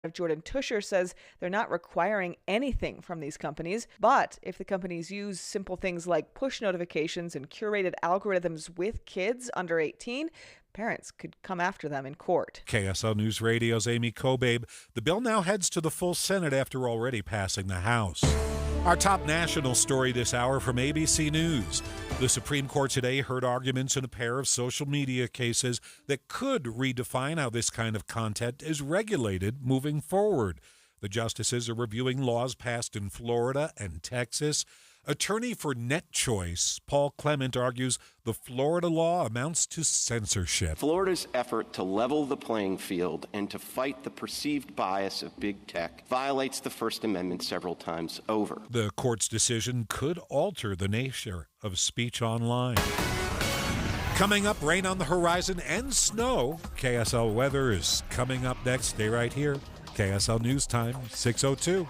Jordan Tusher says they're not requiring anything from these companies, but if the companies use simple things like push notifications and curated algorithms with kids under 18, parents could come after them in court. KSL News Radio's Amy Kobabe. The bill now heads to the full Senate after already passing the House. Our top national story this hour from ABC News. The Supreme Court today heard arguments in a pair of social media cases that could redefine how this kind of content is regulated moving forward. The justices are reviewing laws passed in Florida and Texas. Attorney for NetChoice, Paul Clement, argues the Florida law amounts to censorship. Florida's effort to level the playing field and to fight the perceived bias of big tech violates the First Amendment several times over. The court's decision could alter the nature of speech online. Coming up, rain on the horizon and snow. KSL weather is coming up next. Stay right here. KSL News Time, 6:02.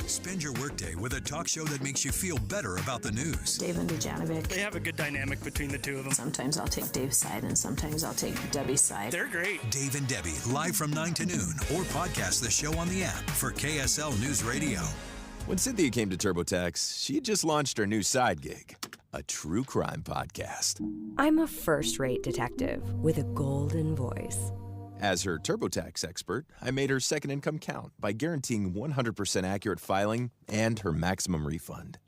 Spend your workday with a talk show that makes you feel better about the news. Dave and Dujanovic. They have a good dynamic between the two of them. Sometimes I'll take Dave's side and sometimes I'll take Debbie's side. They're great. Dave and Debbie, live from 9 to noon, or podcast the show on the app for KSL News Radio. When Cynthia came to TurboTax, she just launched her new side gig, a true crime podcast. I'm a first-rate detective with a golden voice. As her TurboTax expert, I made her second income count by guaranteeing 100% accurate filing and her maximum refund.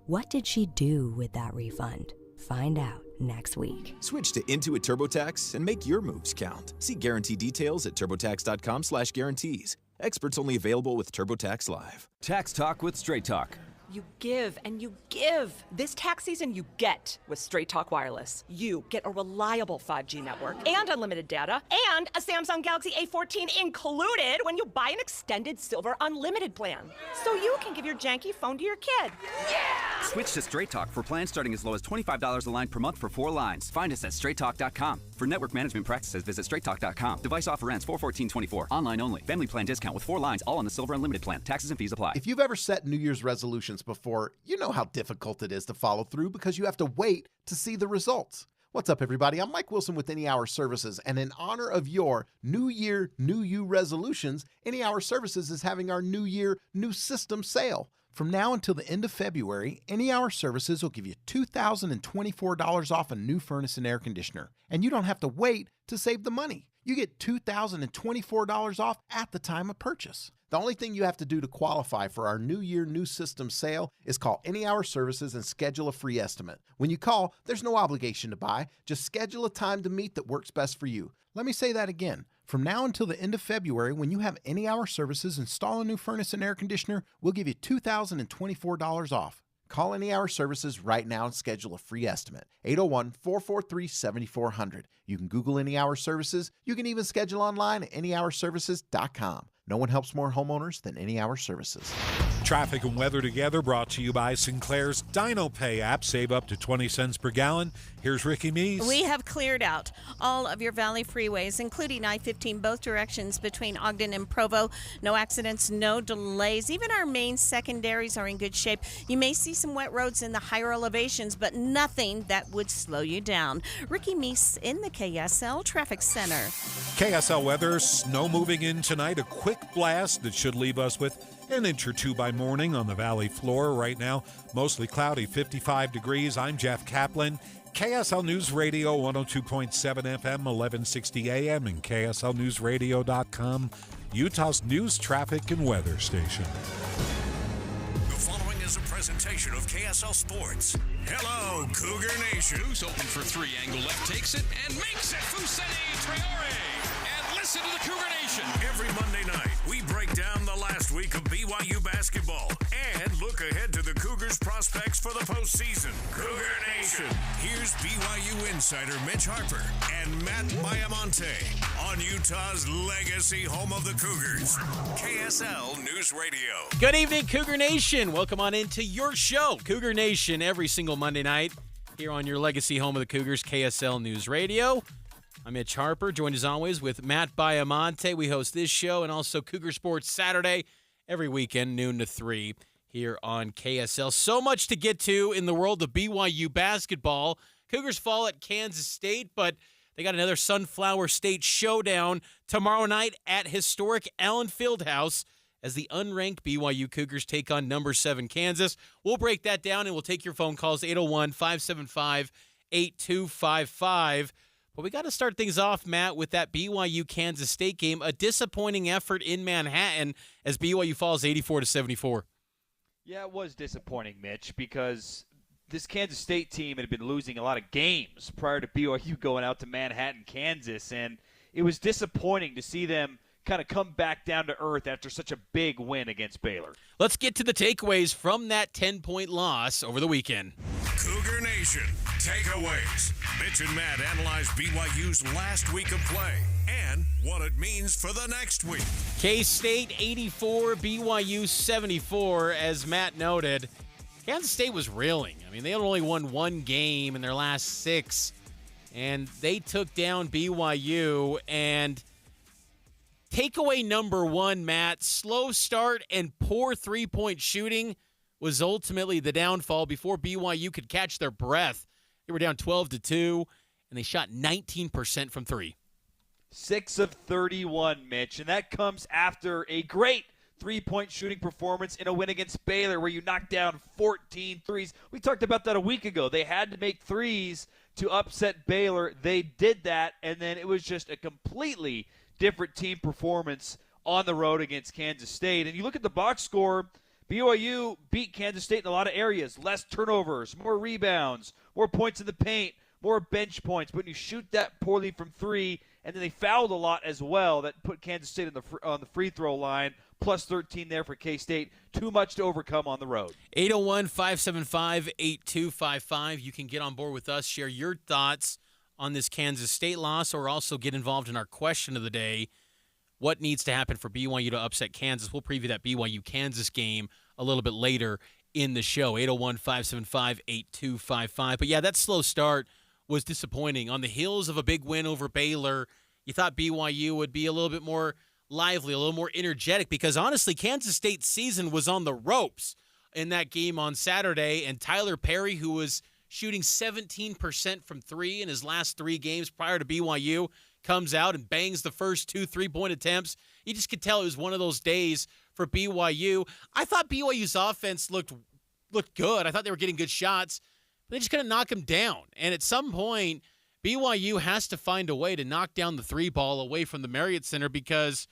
What did she do with that refund? Find out next week. Switch to Intuit TurboTax and make your moves count. See guarantee details at turbotax.com/guarantees. Experts only available with TurboTax Live. Tax Talk with Straight Talk. You give and you give. This tax season, you get with Straight Talk Wireless. You get a reliable 5G network and unlimited data and a Samsung Galaxy A14 included when you buy an extended Silver Unlimited plan. So you can give your janky phone to your kid. Yeah! Switch to Straight Talk for plans starting as low as $25 a line per month for 4 lines. Find us at straighttalk.com. For network management practices, visit straighttalk.com. Device offer ends 4/14/24. Online only. Family plan discount with 4 lines, all on the Silver Unlimited plan. Taxes and fees apply. If you've ever set New Year's resolutions before, you know how difficult it is to follow through because you have to wait to see the results. What's up, everybody? I'm Mike Wilson with Any Hour Services, and in honor of your New Year, New You resolutions, Any Hour Services is having our New Year, New System sale. From now until the end of February, Any Hour Services will give you $2,024 off a new furnace and air conditioner, and you don't have to wait to save the money. You get $2,024 off at the time of purchase. The only thing you have to do to qualify for our New Year, New System sale is call Any Hour Services and schedule a free estimate. When you call, there's no obligation to buy. Just schedule a time to meet that works best for you. Let me say that again. From now until the end of February, when you have Any Hour Services install a new furnace and air conditioner, we'll give you $2,024 off. Call Any Hour Services right now and schedule a free estimate. 801-443-7400. You can Google Any Hour Services. You can even schedule online at anyhourservices.com. No one helps more homeowners than Any Hour Services. Traffic and weather together brought to you by Sinclair's Dino Pay app. Save up to 20 cents per gallon. Here's Ricky Meese. We have cleared out all of your Valley freeways, including I-15, both directions between Ogden and Provo. No accidents, no delays. Even our main secondaries are in good shape. You may see some wet roads in the higher elevations, but nothing that would slow you down. Ricky Meese in the KSL Traffic Center. KSL weather, snow moving in tonight. A quick blast that should leave us with an inch or two by morning on the valley floor. Right now, mostly cloudy, 55 degrees. I'm Jeff Kaplan. KSL News Radio, 102.7 FM, 1160 AM, and KSLNewsRadio.com, Utah's news, traffic, and weather station. The following is a presentation of KSL Sports. Hello, Cougar Nation. Who's open for 3, angle left, takes it, and makes it. Fuseni Traore. And listen to the Cougar Nation. Every Monday night, we break down the last week of BYU basketball and look ahead to the Cougars' prospects for the postseason. Cougar Nation. Here's BYU insider Mitch Harper and Matt Baiamonte on Utah's legacy home of the Cougars, KSL News Radio. Good evening, Cougar Nation. Welcome on into your show, Cougar Nation, every single Monday night here on your legacy home of the Cougars, KSL News Radio. I'm Mitch Harper, joined as always with Matt Baiamonte. We host this show and also Cougar Sports Saturday every weekend, noon to 3 here on KSL. So much to get to in the world of BYU basketball. Cougars fall at Kansas State, but They got another Sunflower State showdown tomorrow night at historic Allen Fieldhouse as the unranked BYU Cougars take on number 7 Kansas. We'll break that down, and we'll take your phone calls, 801-575-8255. But we got to start things off, Matt, with that BYU-Kansas State game. A disappointing effort in Manhattan as BYU falls 84-74. Yeah, it was disappointing, Mitch, because this Kansas State team had been losing a lot of games prior to BYU going out to Manhattan, Kansas, and it was disappointing to see them kind of come back down to earth after such a big win against Baylor. Let's get to the takeaways from that 10-point loss over the weekend. Cougar Nation takeaways. Mitch and Matt analyze BYU's last week of play and what it means for the next week. K-State 84, BYU 74. As Matt noted, Kansas State was reeling. I mean, they had only won one game in their last 6, and they took down BYU. And takeaway number 1, Matt, slow start and poor three-point shooting was ultimately the downfall before BYU could catch their breath. They were down 12-2, and they shot 19% from 3. 6 of 31, Mitch, and that comes after a great three-point shooting performance in a win against Baylor where you knocked down 14 threes. We talked about that a week ago. They had to make threes to upset Baylor. They did that, and then it was just a completely different team performance on the road against Kansas State. And you look at the box score, BYU beat Kansas State in a lot of areas. Less turnovers, more rebounds, more points in the paint, more bench points. But when you shoot that poorly from 3, and then they fouled a lot as well, that put Kansas State on the free throw line. Plus 13 there for K-State. Too much to overcome on the road. 801-575-8255. You can get on board with us, share your thoughts on this Kansas State loss, or also get involved in our question of the day. What needs to happen for BYU to upset Kansas? We'll preview that BYU-Kansas game a little bit later in the show. 801-575-8255. But, yeah, that slow start was disappointing. On the heels of a big win over Baylor, you thought BYU would be a little bit more lively, a little more energetic, because, honestly, Kansas State's season was on the ropes in that game on Saturday, and Tyler Perry, who was shooting 17% from 3 in his last 3 games prior to BYU, comes out and bangs the first 2 3-point attempts. You just could tell it was one of those days for BYU. I thought BYU's offense looked good. I thought they were getting good shots, but they just couldn't knock them down. And at some point, BYU has to find a way to knock down the 3 ball away from the Marriott Center, because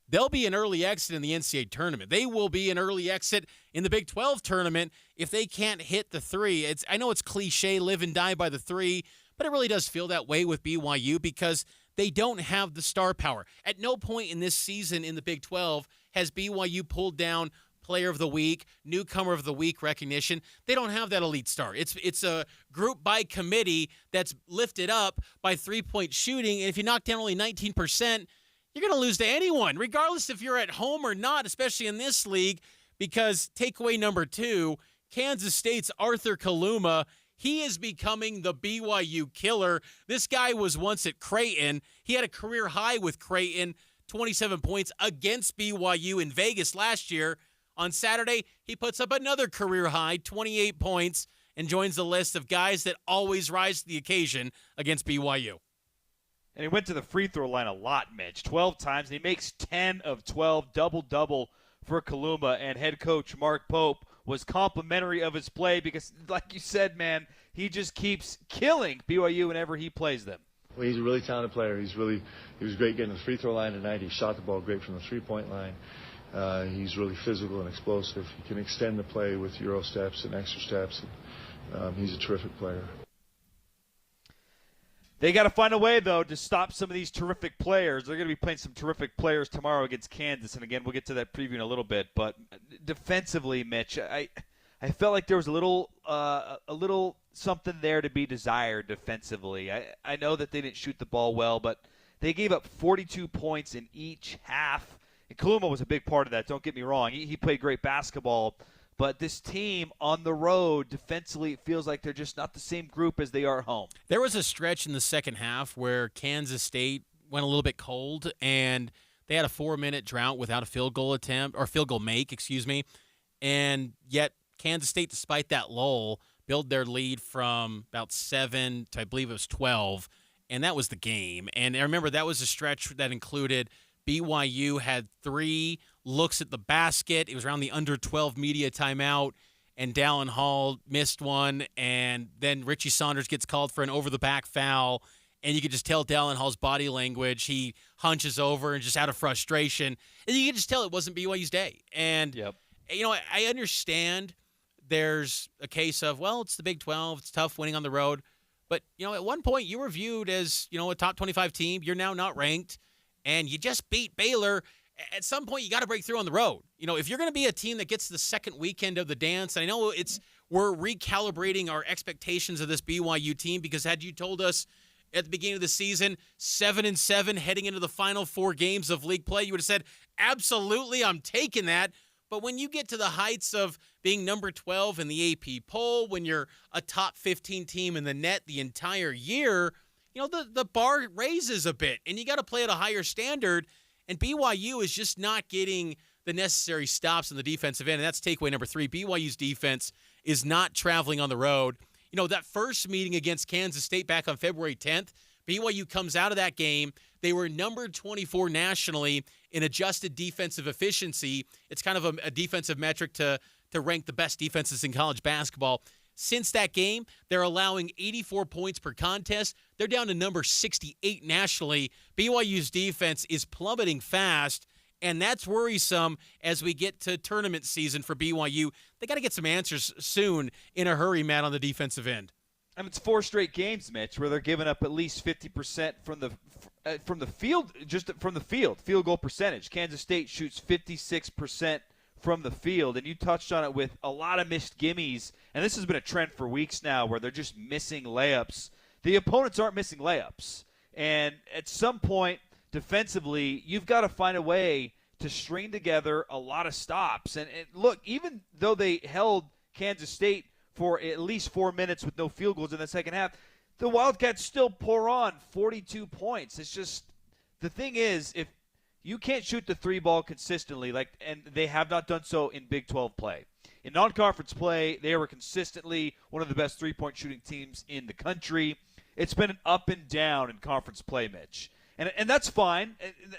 they'll be an early exit in the NCAA tournament. They will be an early exit in the Big 12 tournament if they can't hit the 3. I know it's cliche, live and die by the 3, but it really does feel that way with BYU because they don't have the star power. At no point in this season in the Big 12 has BYU pulled down Player of the Week, Newcomer of the Week recognition. They don't have that elite star. It's a group by committee that's lifted up by three-point shooting, and if you knock down only 19%, you're going to lose to anyone, regardless if you're at home or not, especially in this league, because takeaway number 2, Kansas State's Arthur Kaluma, he is becoming the BYU killer. This guy was once at Creighton. He had a career high with Creighton, 27 points against BYU in Vegas last year. On Saturday, he puts up another career high, 28 points, and joins the list of guys that always rise to the occasion against BYU. And he went to the free throw line a lot, Mitch, 12 times. And he makes 10 of 12, double-double for Kaluma. And head coach Mark Pope was complimentary of his play because, like you said, man, he just keeps killing BYU whenever he plays them. Well, he's a really talented player. He was great getting the free throw line tonight. He shot the ball great from the three-point line. He's really physical and explosive. He can extend the play with Euro steps and extra steps. He's a terrific player. They got to find a way, though, to stop some of these terrific players. They're going to be playing some terrific players tomorrow against Kansas. And, again, we'll get to that preview in a little bit. But defensively, Mitch, I felt like there was a little something there to be desired defensively. I know that they didn't shoot the ball well, but they gave up 42 points in each half. And Kaluma was a big part of that, don't get me wrong. He played great basketball. But this team on the road, defensively, it feels like they're just not the same group as they are at home. There was a stretch in the second half where Kansas State went a little bit cold, and they had a 4-minute drought without a field goal make, and yet Kansas State, despite that lull, built their lead from about 7 to, I believe it was 12, and that was the game. And I remember that was a stretch that included BYU had 3 looks at the basket. It was around the under 12 media timeout, and Dallin Hall missed one, and then Richie Saunders gets called for an over-the-back foul, and you could just tell Dallin Hall's body language. He hunches over and just out of frustration, and you could just tell it wasn't BYU's day. And, I understand there's a case of, well, it's the Big 12. It's tough winning on the road. But, at one point you were viewed as, a top 25 team. You're now not ranked, and you just beat Baylor. At some point, you got to break through on the road. If you're going to be a team that gets the second weekend of the dance, and I know we're recalibrating our expectations of this BYU team, because had you told us at the beginning of the season 7-7 heading into the final 4 games of league play, you would have said, absolutely, I'm taking that. But when you get to the heights of being number 12 in the AP poll, when you're a top 15 team in the net the entire year, the bar raises a bit, and you got to play at a higher standard. And BYU is just not getting the necessary stops on the defensive end. And that's takeaway number 3. BYU's defense is not traveling on the road. That first meeting against Kansas State back on February 10th, BYU comes out of that game. They were number 24 nationally in adjusted defensive efficiency. It's kind of a defensive metric to rank the best defenses in college basketball. Since that game, they're allowing 84 points per contest. They're down to number 68 nationally. BYU's defense is plummeting fast, and that's worrisome as we get to tournament season for BYU. They got to get some answers soon in a hurry, Matt, on the defensive end. And it's 4 straight games, Mitch, where they're giving up at least 50% from the field, just from the field goal percentage. Kansas State shoots 56% from the field, and you touched on it with a lot of missed gimmies, and this has been a trend for weeks now where they're just missing layups. The opponents aren't missing layups, and at some point defensively, you've got to find a way to string together a lot of stops. And look, even though they held Kansas State for at least 4 minutes with no field goals in the second half, the Wildcats still pour on 42 points. It's just, the thing is, if you can't shoot the 3 ball consistently, and they have not done so in Big 12 play. In non-conference play, they were consistently one of the best 3-point shooting teams in the country. It's been an up and down in conference play, Mitch. And that's fine.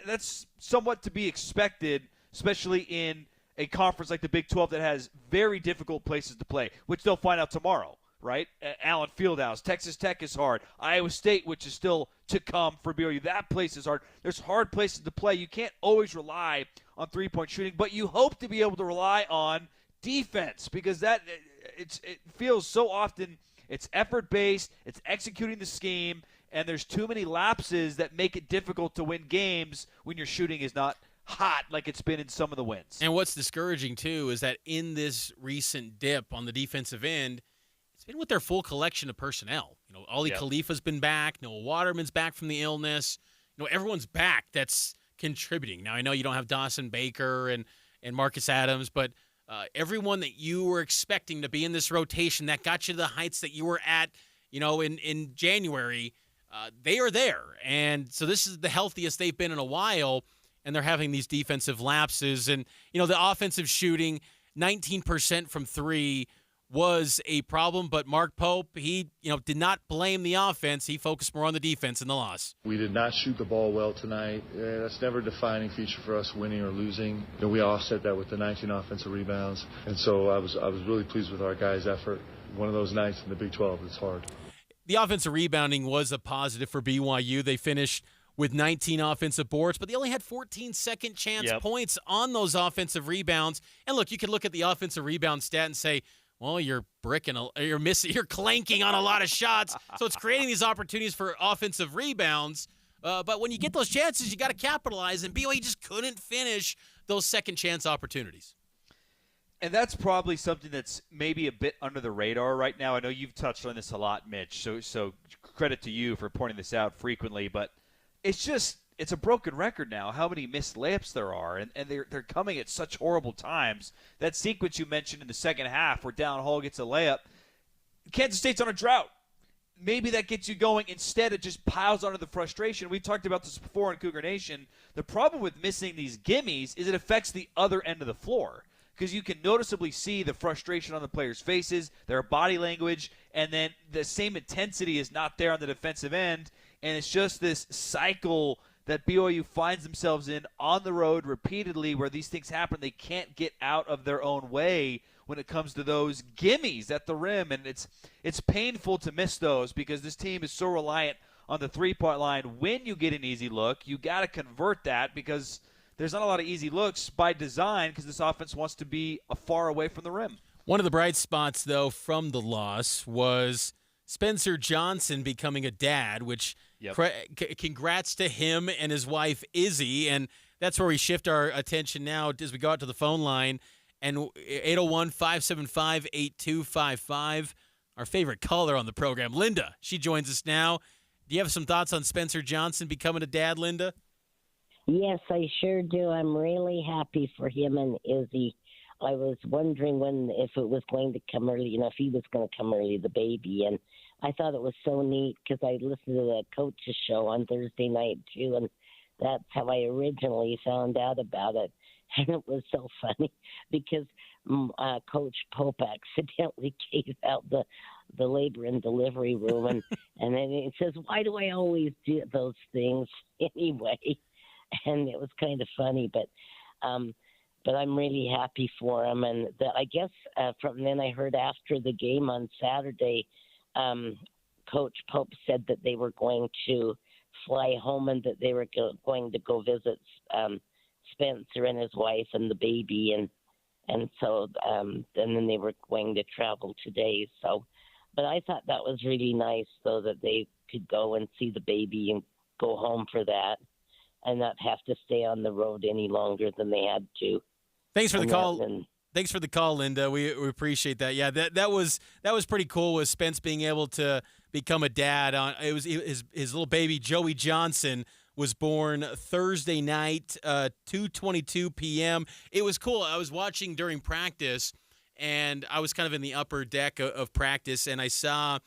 That's somewhat to be expected, especially in a conference like the Big 12 that has very difficult places to play, which they'll find out tomorrow, right? Allen Fieldhouse, Texas Tech is hard. Iowa State, which is still to come for BYU, that place is hard. There's hard places to play. You can't always rely on 3-point shooting, but you hope to be able to rely on defense, because it feels so often it's effort-based, it's executing the scheme, and there's too many lapses that make it difficult to win games when your shooting is not hot like it's been in some of the wins. And what's discouraging, too, is that in this recent dip on the defensive end, it's been with their full collection of personnel. Ali Khalifa's been back. Noah Waterman's back from the illness. Everyone's back that's contributing. Now, I know you don't have Dawson Baker and Marcus Adams, but everyone that you were expecting to be in this rotation that got you to the heights that you were at, in January, they are there. And so this is the healthiest they've been in a while, and they're having these defensive lapses. And, the offensive shooting, 19% from 3 was a problem, but Mark Pope, he, did not blame the offense. He focused more on the defense in the loss. We did not shoot the ball well tonight. That's never a defining feature for us, winning or losing. We offset that with the 19 offensive rebounds. And so I was really pleased with our guys' effort. One of those nights in the Big 12, it's hard. The offensive rebounding was a positive for BYU. They finished with 19 offensive boards, but they only had 14 second chance points on those offensive rebounds. And look, you can look at the offensive rebound stat and say, well, you're clanking on a lot of shots, so it's creating these opportunities for offensive rebounds. But when you get those chances, you got to capitalize, and BYU just couldn't finish those second chance opportunities. And that's probably something that's maybe a bit under the radar right now. I know you've touched on this a lot, Mitch, so credit to you for pointing this out frequently, but it's a broken record now how many missed layups there are, and they're coming at such horrible times. That sequence you mentioned in the second half where Dallin Hall gets a layup, Kansas State's on a drought. Maybe that gets you going. Instead, it just piles onto the frustration. We talked about this before in Cougar Nation. The problem with missing these gimmies is it affects the other end of the floor, because you can noticeably see the frustration on the players' faces, their body language, and then the same intensity is not there on the defensive end. And it's just this cycle that BYU finds themselves in on the road repeatedly where these things happen. They can't get out of their own way when it comes to those gimmies at the rim. And it's painful to miss those because this team is so reliant on the three-point line. When you get an easy look, you got to convert that because there's not a lot of easy looks by design because this offense wants to be far away from the rim. One of the bright spots, though, from the loss was Spencer Johnson becoming a dad, which congrats to him and his wife, Izzy. And that's where we shift our attention now as we go out to the phone line. And 801-575-8255, our favorite caller on the program, Linda. She joins us now. Do you have some thoughts on Spencer Johnson becoming a dad, Linda? Yes, I sure do. I'm really happy for him and Izzy. I was wondering if it was going to come early, if he was going to come early, the baby. And I thought it was so neat because I listened to the coach's show on Thursday night, too, and that's how I originally found out about it. And it was so funny because Coach Pope accidentally gave out the labor and delivery room. And then he says, why do I always do those things anyway? And it was kind of funny, but I'm really happy for him. And I guess from then I heard after the game on Saturday, Coach Pope said that they were going to fly home and that they were going to go visit Spencer and his wife and the baby, and so and then they were going to travel today. So, but I thought that was really nice, though, that they could go and see the baby and go home for that, and not have to stay on the road any longer than they had to. Thanks for the call. Thanks for the call, Linda. We appreciate that. Yeah, that was pretty cool. With Spence being able to become a dad. It was his little baby Joey Johnson was born Thursday night, 2:22 p.m. It was cool. I was watching during practice, and I was kind of in the upper deck of practice, and I saw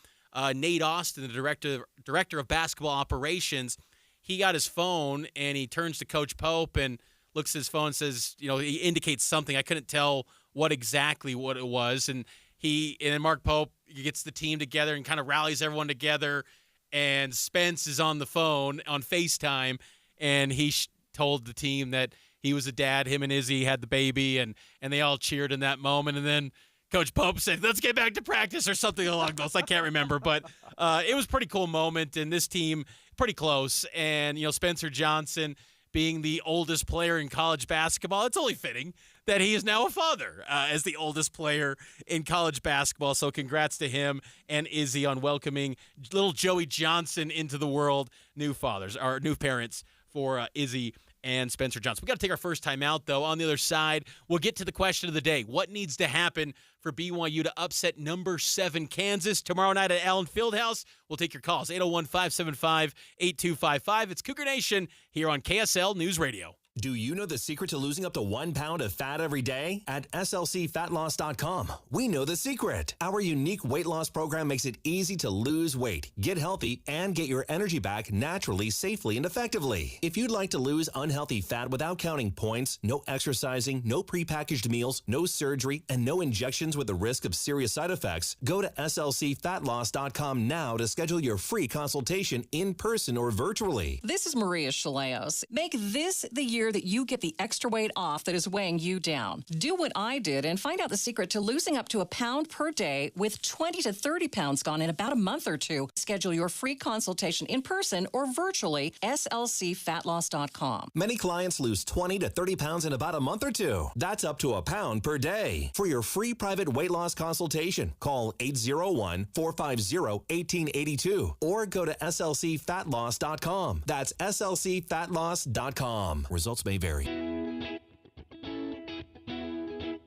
Nate Austin, the director of basketball operations. He got his phone, and he turns to Coach Pope and looks at his phone and says, he indicates something. I couldn't tell what it was. And then Mark Pope gets the team together and kind of rallies everyone together. And Spence is on the phone on FaceTime, and he told the team that he was a dad. Him and Izzy had the baby, and they all cheered in that moment. And then Coach Pope said, let's get back to practice or something along those. I can't remember, but it was a pretty cool moment. And this team, pretty close. And, Spencer Johnson being the oldest player in college basketball, it's only fitting that he is now a father as the oldest player in college basketball. So congrats to him and Izzy on welcoming little Joey Johnson into the world. New parents for Izzy and Spencer Johnson. We got to take our first time out, though. On the other side, we'll get to the question of the day. What needs to happen for BYU to upset number 7 Kansas tomorrow night at Allen Fieldhouse? We'll take your calls, 801-575-8255. It's Cougar Nation here on KSL News Radio. Do you know the secret to losing up to 1 pound of fat every day? At slcfatloss.com, we know the secret. Our unique weight loss program makes it easy to lose weight, get healthy, and get your energy back naturally, safely, and effectively. If you'd like to lose unhealthy fat without counting points, no exercising, no prepackaged meals, no surgery, and no injections with the risk of serious side effects, go to slcfatloss.com now to schedule your free consultation in person or virtually. This is Maria Chaleos. Make this the year that you get the extra weight off that is weighing you down. Do what I did and find out the secret to losing up to a pound per day with 20 to 30 pounds gone in about a month or two. Schedule your free consultation in person or virtually, slcfatloss.com. Many clients lose 20 to 30 pounds in about a month or two. That's up to a pound per day. For your free private weight loss consultation, call 801-450-1882 or go to slcfatloss.com. That's slcfatloss.com. Results may vary.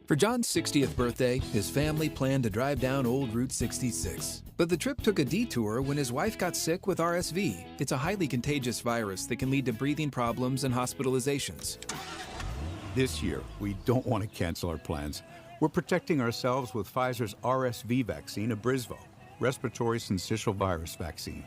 For John's 60th birthday, his family planned to drive down Old Route 66. But the trip took a detour when his wife got sick with RSV. It's a highly contagious virus that can lead to breathing problems and hospitalizations. This year, we don't want to cancel our plans. We're protecting ourselves with Pfizer's RSV vaccine, Abrysvo, respiratory syncytial virus vaccine.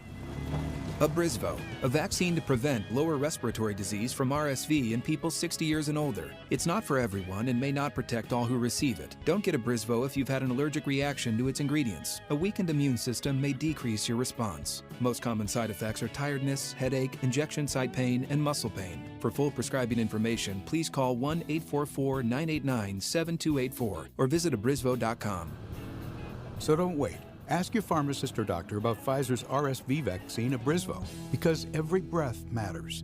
Abrysvo, a vaccine to prevent lower respiratory disease from RSV in people 60 years and older. It's not for everyone and may not protect all who receive it. Don't get Abrysvo if you've had an allergic reaction to its ingredients. A weakened immune system may decrease your response. Most common side effects are tiredness, headache, injection site pain, and muscle pain. For full prescribing information, please call 1-844-989-7284 or visit abrysvo.com. So don't wait. Ask your pharmacist or doctor about Pfizer's RSV vaccine, Abrysvo, because every breath matters.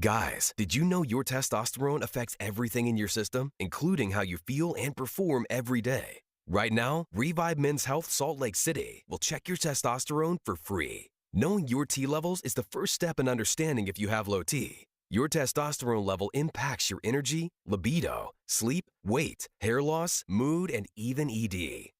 Guys, did you know your testosterone affects everything in your system, including how you feel and perform every day? Right now, Revive Men's Health Salt Lake City will check your testosterone for free. Knowing your T levels is the first step in understanding if you have low T. Your testosterone level impacts your energy, libido, sleep, weight, hair loss, mood, and even ED.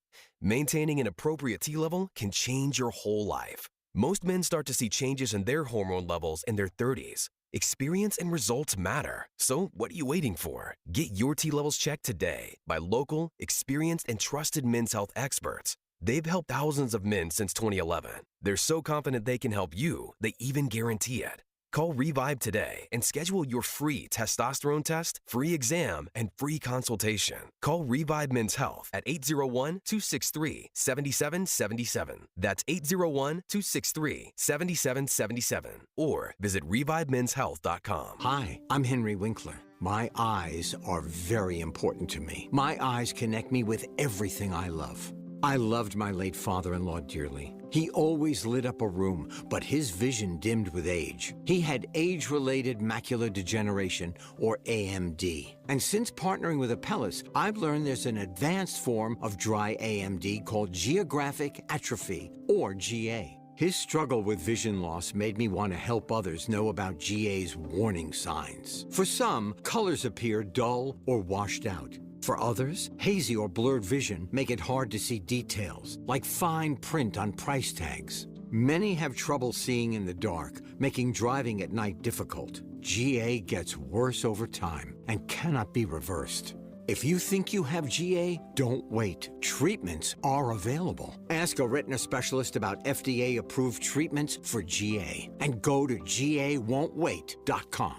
Maintaining an appropriate T level can change your whole life. Most men start to see changes in their hormone levels in their 30s. Experience and results matter. So what are you waiting for? Get your T levels checked today by local, experienced, and trusted men's health experts. They've helped thousands of men since 2011. They're so confident they can help you, they even guarantee it. Call Revive today and schedule your free testosterone test, free exam, and free consultation. Call Revive Men's Health at 801-263-7777. That's 801-263-7777. Or visit ReviveMen'sHealth.com. Hi, I'm Henry Winkler. My eyes are very important to me. My eyes connect me with everything I love. I loved my late father-in-law dearly. He always lit up a room, but his vision dimmed with age. He had age-related macular degeneration, or AMD. And since partnering with Apellis, I've learned there's an advanced form of dry AMD called geographic atrophy, or GA. His struggle with vision loss made me want to help others know about GA's warning signs. For some, colors appear dull or washed out. For others, hazy or blurred vision make it hard to see details, like fine print on price tags. Many have trouble seeing in the dark, making driving at night difficult. GA gets worse over time and cannot be reversed. If you think you have GA, don't wait. Treatments are available. Ask a retina specialist about FDA-approved treatments for GA and go to GAWon'tWait.com.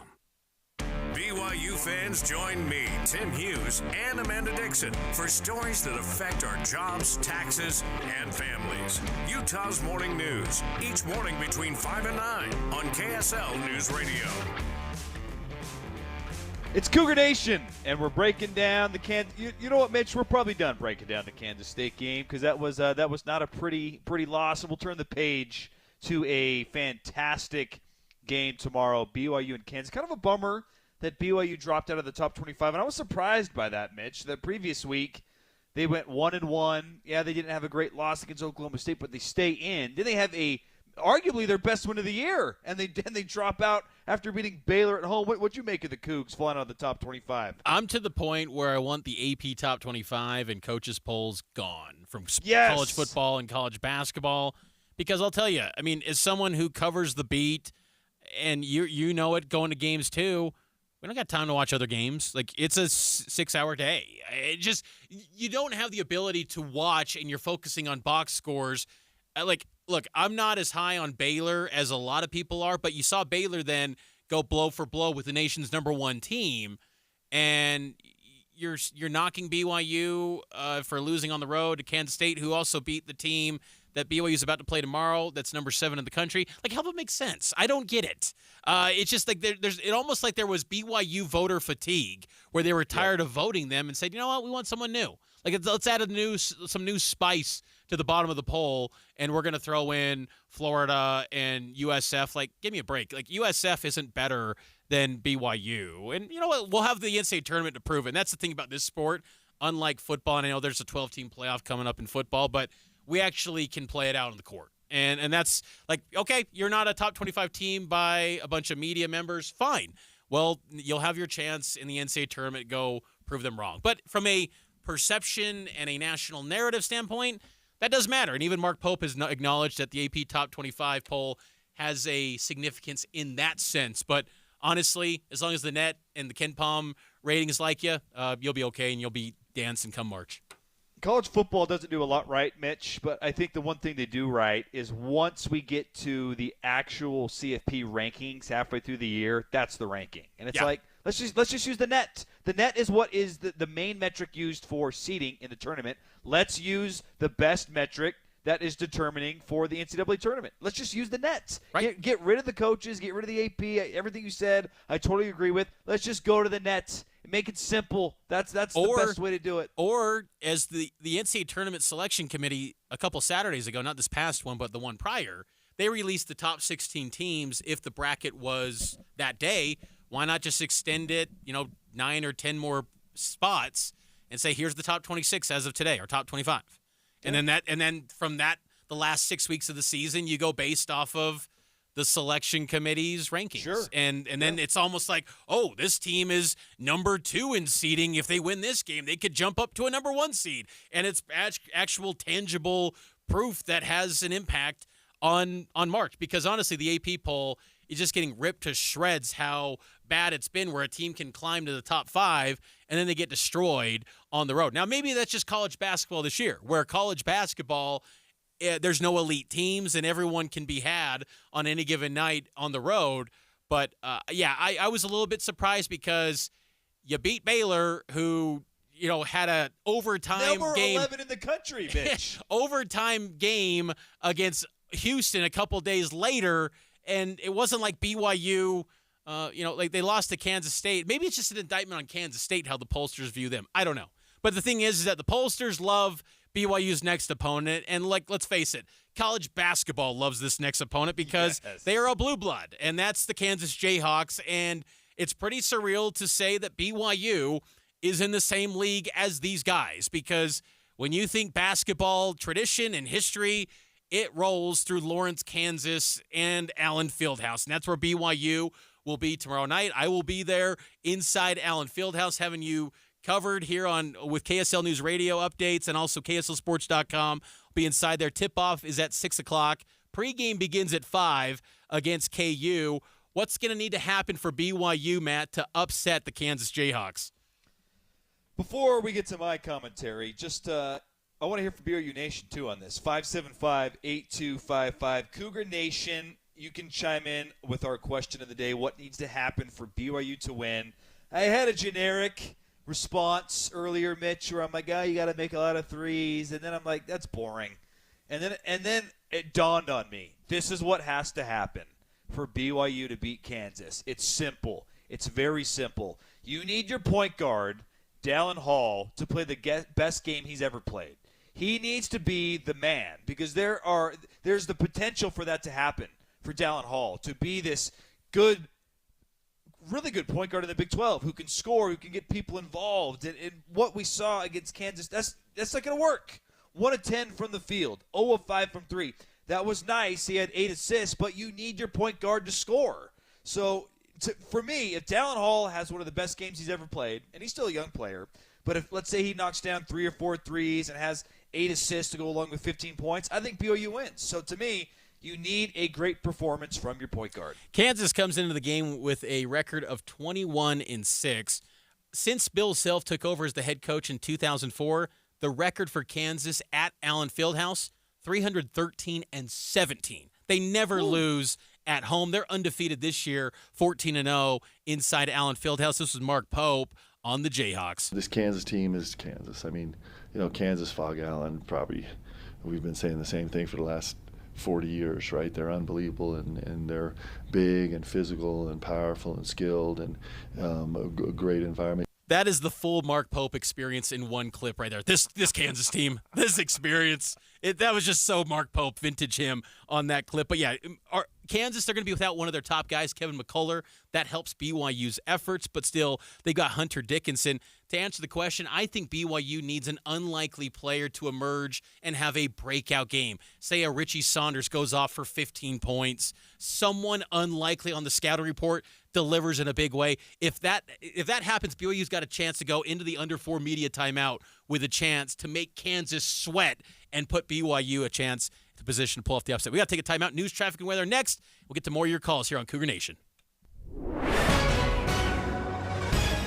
BYU fans, join me, Tim Hughes, and Amanda Dixon for stories that affect our jobs, taxes, and families. Utah's Morning News, each morning between 5 and 9 on KSL News Radio. It's Cougar Nation, and we're breaking down the You know what, Mitch? We're probably done breaking down the Kansas State game because that was not a pretty loss, and we'll turn the page to a fantastic game tomorrow. BYU and Kansas. Kind of a bummer that BYU dropped out of the top 25, and I was surprised by that, Mitch. The previous week, they went 1-1. Yeah, they didn't have a great loss against Oklahoma State, but they stay in. Then they have arguably their best win of the year, and they drop out after beating Baylor at home. What'd you make of the Cougs flying out of the top 25? I'm to the point where I want the AP top 25 and coaches polls gone from college football and college basketball, because I'll tell you, I mean, as someone who covers the beat, and you know it going to games too, we don't got time to watch other games. Like, it's a 6-hour day. You don't have the ability to watch, and you're focusing on box scores. Look, I'm not as high on Baylor as a lot of people are, but you saw Baylor then go blow for blow with the nation's #1 team, and you're knocking BYU for losing on the road to Kansas State, who also beat the team that BYU is about to play tomorrow. That's number 7 in the country. Like, help it make sense. I don't get it. It's just like there's almost like there was BYU voter fatigue, where they were tired of voting them and said, you know what, we want someone new. Like, let's add some new spice to the bottom of the poll, and we're going to throw in Florida and USF. Like, give me a break. Like, USF isn't better than BYU. And you know what? We'll have the NCAA tournament to prove it. And that's the thing about this sport. Unlike football, and I know there's a 12-team playoff coming up in football, but we actually can play it out on the court. And that's like, okay, you're not a top 25 team by a bunch of media members. Fine. Well, you'll have your chance in the NCAA tournament. Go prove them wrong. But from a perception and a national narrative standpoint, that does matter. And even Mark Pope has acknowledged that the AP Top 25 poll has a significance in that sense. But honestly, as long as the net and the Ken Palm ratings like you, you'll be okay, and you'll be dancing come March. college football doesn't do a lot right, Mitch, but I think the one thing they do right is once we get to the actual CFP rankings halfway through the year, that's the ranking. And it's like, let's just use the net. The net is what is the main metric used for seeding in the tournament. Let's use the best metric that is determining for the NCAA tournament. Let's just use the net. Right. Get rid of the coaches, get rid of the AP, everything you said, I totally agree with. Let's just go to the net. Make it simple. That's the best way to do it. Or as the NCAA Tournament Selection Committee a couple Saturdays ago, not this past one, but the one prior, they released the top 16 teams. If the bracket was that day, why not just extend it, 9 or 10 more spots and say, here's the top 26 as of today, or top 25. Yeah. And then from that, the last 6 weeks of the season, you go based off of the selection committee's rankings. Sure. And then it's almost like, oh, this team is number 2 in seeding. If they win this game, they could jump up to a number 1 seed. And it's actual tangible proof that has an impact on March. Because honestly, the AP poll is just getting ripped to shreds how bad it's been, where a team can climb to the top 5 and then they get destroyed on the road. Now, maybe that's just college basketball this year, where college basketball, there's no elite teams and everyone can be had on any given night on the road. But, I was a little bit surprised because you beat Baylor, who, had an overtime Number game. 11 in the country, bitch. Overtime game against Houston a couple days later, and it wasn't like BYU, like they lost to Kansas State. Maybe it's just an indictment on Kansas State, how the pollsters view them. I don't know. But the thing is that the pollsters love BYU's next opponent, and let's face it, college basketball loves this next opponent because they are a blue blood, and that's the Kansas Jayhawks, and it's pretty surreal to say that BYU is in the same league as these guys, because when you think basketball tradition and history, it rolls through Lawrence, Kansas, and Allen Fieldhouse, and that's where BYU will be tomorrow night. I will be there inside Allen Fieldhouse having you covered here with KSL News Radio updates and also KSLSports.com. Be inside there. Tip-off is at 6 o'clock. Pre-game begins at 5 against KU. What's going to need to happen for BYU, Matt, to upset the Kansas Jayhawks? Before we get to my commentary, just I want to hear from BYU Nation, too, on this. 575-8255. Cougar Nation, you can chime in with our question of the day. What needs to happen for BYU to win? I had a generic response earlier, Mitch, where I'm like, you got to make a lot of threes. And then I'm like, that's boring. And then it dawned on me. This is what has to happen for BYU to beat Kansas. It's simple. It's very simple. You need your point guard, Dallin Hall, to play the best game he's ever played. He needs to be the man, because there's the potential for that to happen, for Dallin Hall to be this really good point guard in the Big 12 who can score, who can get people involved. And what we saw against Kansas, that's not going to work. 1 of 10 from the field, 0 of 5 from 3. That was nice. He had 8 assists, but you need your point guard to score. So for me, if Dallin Hall has one of the best games he's ever played, and he's still a young player, but if, let's say, he knocks down 3 or 4 threes and has 8 assists to go along with 15 points, I think BYU wins. So to me, you need a great performance from your point guard. Kansas comes into the game with a record of 21-6. Since Bill Self took over as the head coach in 2004, the record for Kansas at Allen Fieldhouse, 313-17. They never lose at home. They're undefeated this year, 14-0 inside Allen Fieldhouse. This was Mark Pope on the Jayhawks. This Kansas team is Kansas. I mean, Kansas, Fog Allen, probably we've been saying the same thing for the last 40 years, right? They're unbelievable, and they're big and physical and powerful and skilled, and a great environment. That is the full Mark Pope experience in one clip right there. This Kansas team, this experience, that was just so Mark Pope, vintage him on that clip. But yeah, Kansas, they're going to be without one of their top guys, Kevin McCullough. That helps BYU's efforts, but still, they got Hunter Dickinson. To answer the question, I think BYU needs an unlikely player to emerge and have a breakout game. Say a Richie Saunders goes off for 15 points. Someone unlikely on the scouting report delivers in a big way. If that happens, BYU's got a chance to go into the under 4 media timeout with a chance to make Kansas sweat and put BYU a chance to position to pull off the upset. We got to take a timeout. News, traffic, and weather next. We'll get to more of your calls here on Cougar Nation.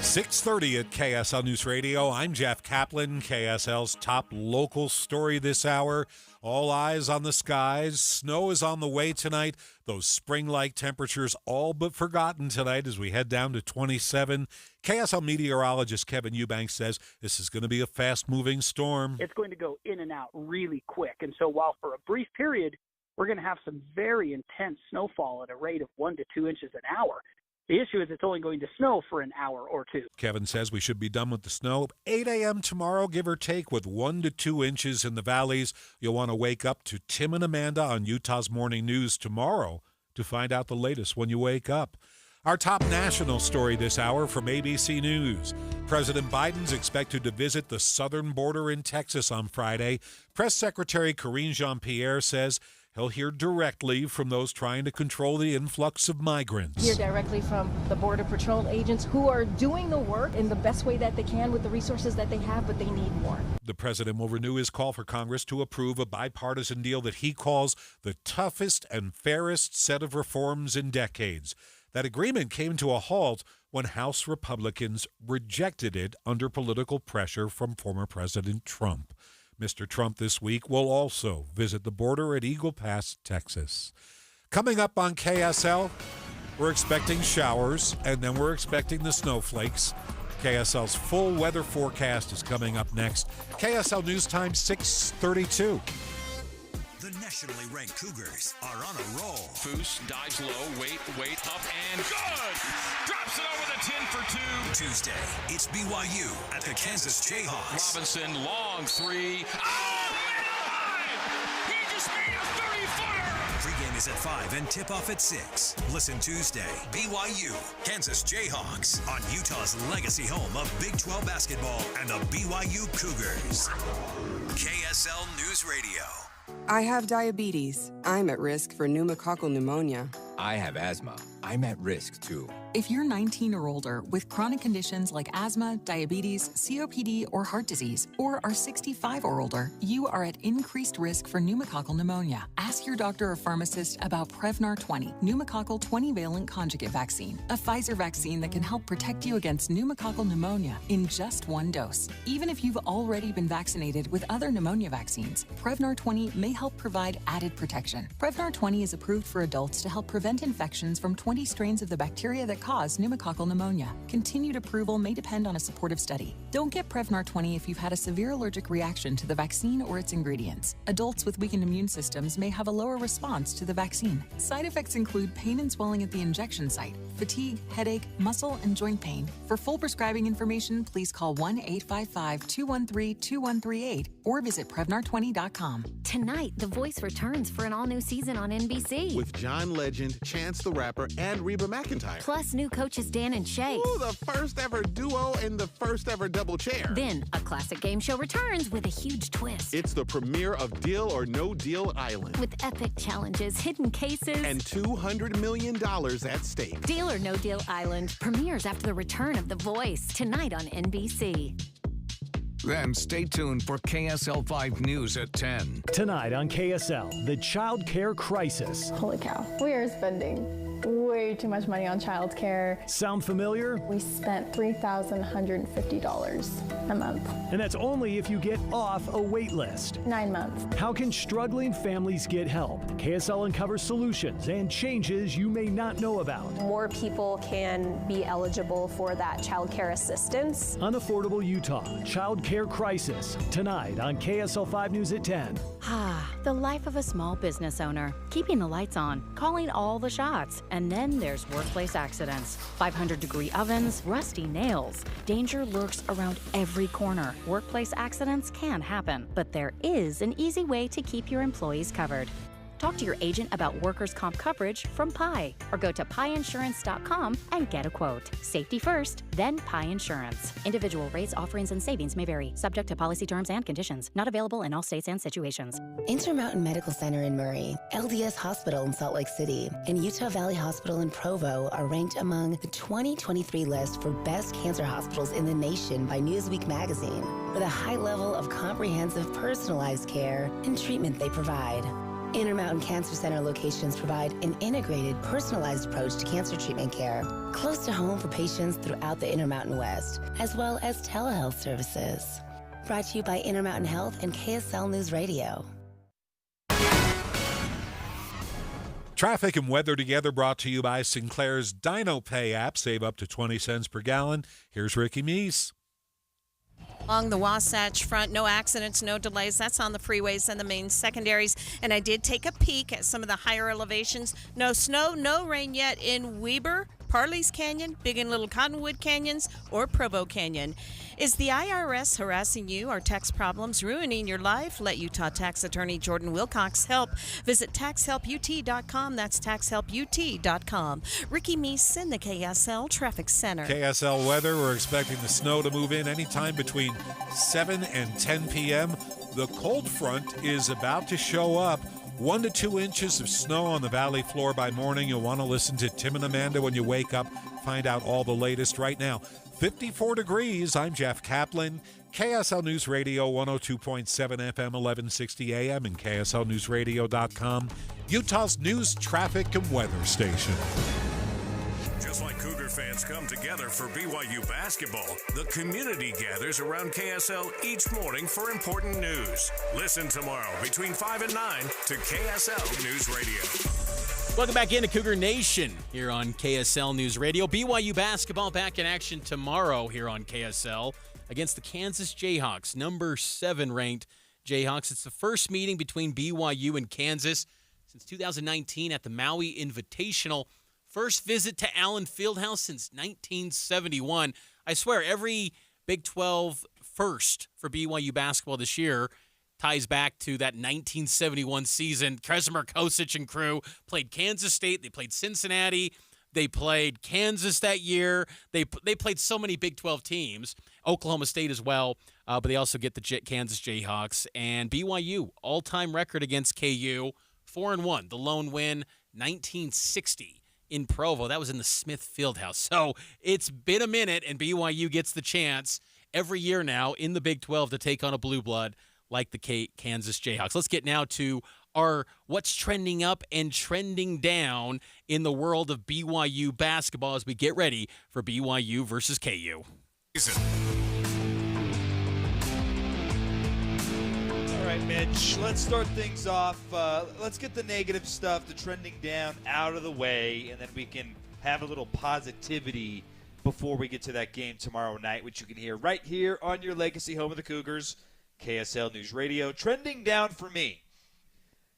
6:30 at KSL News Radio. I'm Jeff Kaplan. KSL's top local story this hour. All eyes on the skies. Snow is on the way tonight. Those spring-like temperatures all but forgotten tonight as we head down to 27. KSL meteorologist Kevin Eubanks says this is going to be a fast-moving storm. It's going to go in and out really quick. And so while for a brief period, we're going to have some very intense snowfall at a rate of 1 to 2 inches an hour, the issue is it's only going to snow for an hour or two. Kevin says we should be done with the snow 8 a.m. tomorrow, give or take, with 1 to 2 inches in the valleys. You'll want to wake up to Tim and Amanda on Utah's Morning News tomorrow to find out the latest when you wake up. Our top national story this hour from ABC News. President Biden's expected to visit the southern border in Texas on Friday. Press Secretary Karine Jean-Pierre says he'll hear directly from those trying to control the influx of migrants. Hear directly from the Border Patrol agents who are doing the work in the best way that they can with the resources that they have, but they need more. The president will renew his call for Congress to approve a bipartisan deal that he calls the toughest and fairest set of reforms in decades. That agreement came to a halt when House Republicans rejected it under political pressure from former President Trump. Mr. Trump this week will also visit the border at Eagle Pass, Texas. Coming up on KSL, we're expecting showers, and then we're expecting the snowflakes. KSL's full weather forecast is coming up next. KSL News Time, 6:32. The nationally ranked Cougars are on a roll. Foose dives low, wait, up, and good! Drops it over the 10 for 2. Tuesday, it's BYU at the Kansas Jayhawks. Robinson, long three. Oh, man! He just made a 30-footer! Pregame is at 5 and tip-off at 6. Listen Tuesday, BYU, Kansas Jayhawks on Utah's legacy home of Big 12 basketball and the BYU Cougars. KSL News Radio. I have diabetes. I'm at risk for pneumococcal pneumonia. I have asthma. I'm at risk too. If you're 19 or older with chronic conditions like asthma, diabetes, COPD, or heart disease, or are 65 or older, you are at increased risk for pneumococcal pneumonia. Ask your doctor or pharmacist about Prevnar 20, pneumococcal 20-valent conjugate vaccine, a Pfizer vaccine that can help protect you against pneumococcal pneumonia in just one dose. Even if you've already been vaccinated with other pneumonia vaccines, Prevnar 20 may help provide added protection. Prevnar 20 is approved for adults to help prevent infections from 20 strains of the bacteria that cause pneumococcal pneumonia. Continued approval may depend on a supportive study. Don't get Prevnar 20 if you've had a severe allergic reaction to the vaccine or its ingredients. Adults with weakened immune systems may have a lower response to the vaccine. Side effects include pain and swelling at the injection site, fatigue, headache, muscle, and joint pain. For full prescribing information, please call 1-855-213-2138 or visit Prevnar20.com. Tonight, The Voice returns for an all-new season on NBC. With John Legend, Chance the Rapper, and Reba McEntire. Plus, new coaches Dan and Shay. Ooh, the first ever duo and the first ever double chair. Then, a classic game show returns with a huge twist. It's the premiere of Deal or No Deal Island. With epic challenges, hidden cases, and $200 million at stake. Deal or No Deal Island premieres after the return of The Voice, tonight on NBC. Then stay tuned for KSL 5 News at 10. Tonight on KSL, the child care crisis. Holy cow, we are spending way too much money on child care. Sound familiar? We spent $3,150 a month. And that's only if you get off a wait list. 9 months. How can struggling families get help? KSL uncovers solutions and changes you may not know about. More people can be eligible for that child care assistance. Unaffordable Utah, child care crisis. Tonight on KSL 5 News at 10. The life of a small business owner. Keeping the lights on, calling all the shots. And then there's workplace accidents. 500-degree ovens, rusty nails. Danger lurks around every corner. Workplace accidents can happen, but there is an easy way to keep your employees covered. Talk to your agent about workers' comp coverage from Pi, or go to piinsurance.com and get a quote. Safety first, then Pi Insurance. Individual rates, offerings, and savings may vary, subject to policy terms and conditions. Not available in all states and situations. Intermountain Medical Center in Murray, LDS Hospital in Salt Lake City, and Utah Valley Hospital in Provo are ranked among the 2023 list for best cancer hospitals in the nation by Newsweek magazine, with a high level of comprehensive personalized care and treatment they provide. Intermountain Cancer Center locations provide an integrated, personalized approach to cancer treatment care, close to home for patients throughout the Intermountain West, as well as telehealth services. Brought to you by Intermountain Health and KSL News Radio. Traffic and weather together brought to you by Sinclair's Dino Pay app. Save up to 20 cents per gallon. Here's Ricky Meese. Along the Wasatch Front, no accidents, no delays. That's on the freeways and the main secondaries. And I did take a peek at some of the higher elevations. No snow, no rain yet in Weber, Parley's Canyon, Big and Little Cottonwood Canyons, or Provo Canyon. Is the IRS harassing you? Are tax problems ruining your life? Let Utah tax attorney Jordan Wilcox help. Visit taxhelput.com. That's taxhelput.com. Ricky Meese in the KSL Traffic Center. KSL weather, we're expecting the snow to move in anytime between 7 and 10 p.m. The cold front is about to show up. 1 to 2 inches of snow on the valley floor by morning. You'll want to listen to Tim and Amanda when you wake up. Find out all the latest right now. 54 degrees. I'm Jeff Kaplan. KSL News Radio 102.7 FM, 1160 AM, and KSLNewsRadio.com. Utah's news, traffic, and weather station. Just like Cougar fans come together for BYU basketball, the community gathers around KSL each morning for important news. Listen tomorrow between 5 and 9 to KSL News Radio. Welcome back into Cougar Nation here on KSL News Radio. BYU basketball back in action tomorrow here on KSL against the Kansas Jayhawks, number 7 ranked Jayhawks. It's the first meeting between BYU and Kansas since 2019 at the Maui Invitational. First visit to Allen Fieldhouse since 1971. I swear, every Big 12 first for BYU basketball this year ties back to that 1971 season. Kresimir Kosic and crew played Kansas State. They played Cincinnati. They played Kansas that year. They played so many Big 12 teams. Oklahoma State as well, but they also get the Kansas Jayhawks. And BYU, all-time record against KU, 4-1. The lone win, 1960 in Provo. That was in the Smith Fieldhouse. So it's been a minute, and BYU gets the chance every year now in the Big 12 to take on a blue blood like the Kansas Jayhawks. Let's get now to our what's trending up and trending down in the world of BYU basketball as we get ready for BYU versus KU. All right, Mitch, let's start things off. Let's get the negative stuff, the trending down, out of the way, and then we can have a little positivity before we get to that game tomorrow night, which you can hear right here on your legacy home of the Cougars, KSL News Radio. Trending down for me.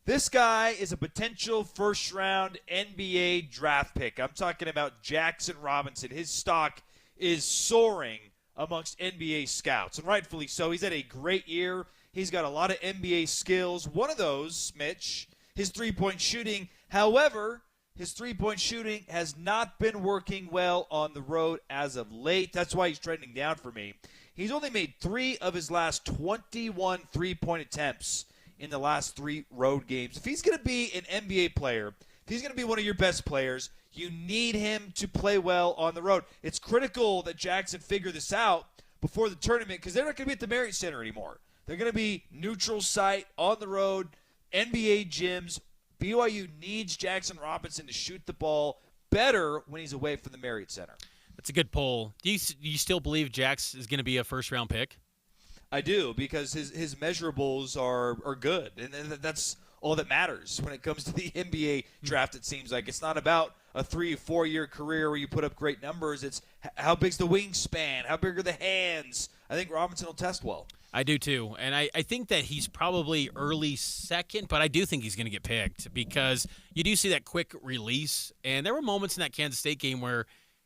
This guy is a potential first-round NBA draft pick. I'm talking about Jackson Robinson. His stock is soaring amongst NBA scouts, and rightfully so. He's had a great year. He's got a lot of NBA skills. One of those, Mitch, his three-point shooting. However, his three-point shooting has not been working well on the road as of late. That's why he's trending down for me. He's only made 3 of his last 21 three-point attempts in the last 3 road games. If he's going to be an NBA player, if he's going to be one of your best players, you need him to play well on the road. It's critical that Jackson figure this out before the tournament because they're not going to be at the Marriott Center anymore. They're going to be neutral site, on the road, NBA gyms. BYU needs Jackson Robinson to shoot the ball better when he's away from the Marriott Center. That's a good poll. Do you still believe Jax is going to be a first-round pick? I do, because his measurables are good, and that's all that matters when it comes to the NBA draft. It seems like it's not about a 3 or 4 year career where you put up great numbers. It's how big's the wingspan, how big are the hands. I think Robinson will test well. I do too, and I think that he's probably early second, but I do think he's going to get picked because you do see that quick release, and there were moments in that Kansas State game where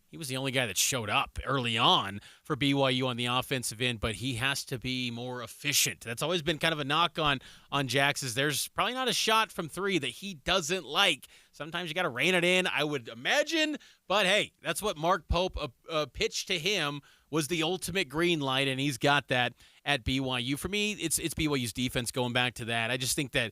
he was the only guy that showed up early on for BYU on the offensive end, but he has to be more efficient. That's always been kind of a knock on Jax, is there's probably not a shot from 3 that he doesn't like. Sometimes you got to rein it in, I would imagine, but hey, that's what Mark Pope pitched to him was the ultimate green light, and he's got that at BYU. For me, it's BYU's defense going back to that. I just think that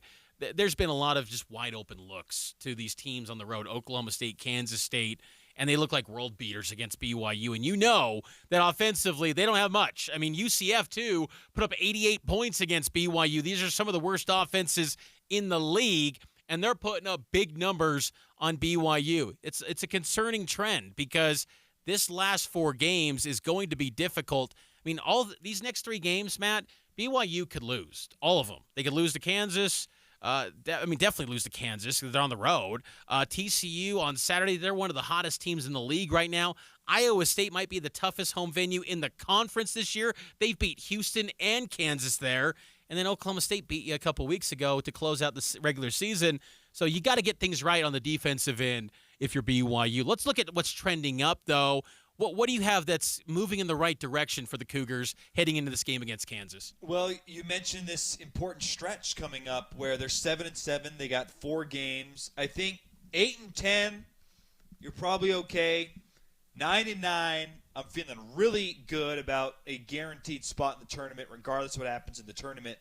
there's been a lot of just wide open looks to these teams on the road, Oklahoma State, Kansas State, and they look like world beaters against BYU. And you know that offensively they don't have much. I mean, UCF, too, put up 88 points against BYU. These are some of the worst offenses in the league, and they're putting up big numbers on BYU. It's a concerning trend because this last 4 games is going to be difficult. I mean, these next 3 games, Matt, BYU could lose. All of them. They could lose to Kansas. Definitely lose to Kansas because they're on the road. TCU on Saturday, they're one of the hottest teams in the league right now. Iowa State might be the toughest home venue in the conference this year. They beat Houston and Kansas there. And then Oklahoma State beat you a couple weeks ago to close out the regular season. So you got to get things right on the defensive end if you're BYU. Let's look at what's trending up, though. What do you have that's moving in the right direction for the Cougars heading into this game against Kansas? Well, you mentioned this important stretch coming up where they're 7-7. They got 4 games. I think 8-10, you're probably okay. 9-9, I'm feeling really good about a guaranteed spot in the tournament, regardless of what happens in the tournament.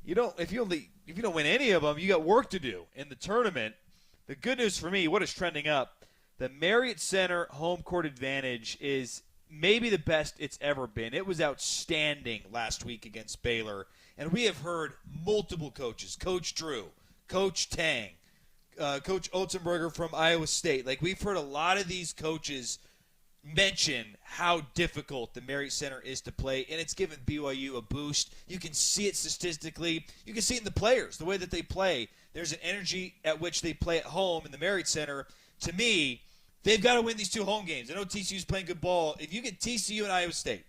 If you don't win any of them, you got work to do in the tournament. The good news for me, what is trending up? The Marriott Center home court advantage is maybe the best it's ever been. It was outstanding last week against Baylor, and we have heard multiple coaches, Coach Drew, Coach Tang, Coach Otzenberger from Iowa State. Like, we've heard a lot of these coaches mention how difficult the Marriott Center is to play, and it's given BYU a boost. You can see it statistically. You can see it in the players, the way that they play. There's an energy at which they play at home in the Marriott Center. To me, they've got to win these 2 home games. I know TCU's playing good ball. If you get TCU and Iowa State,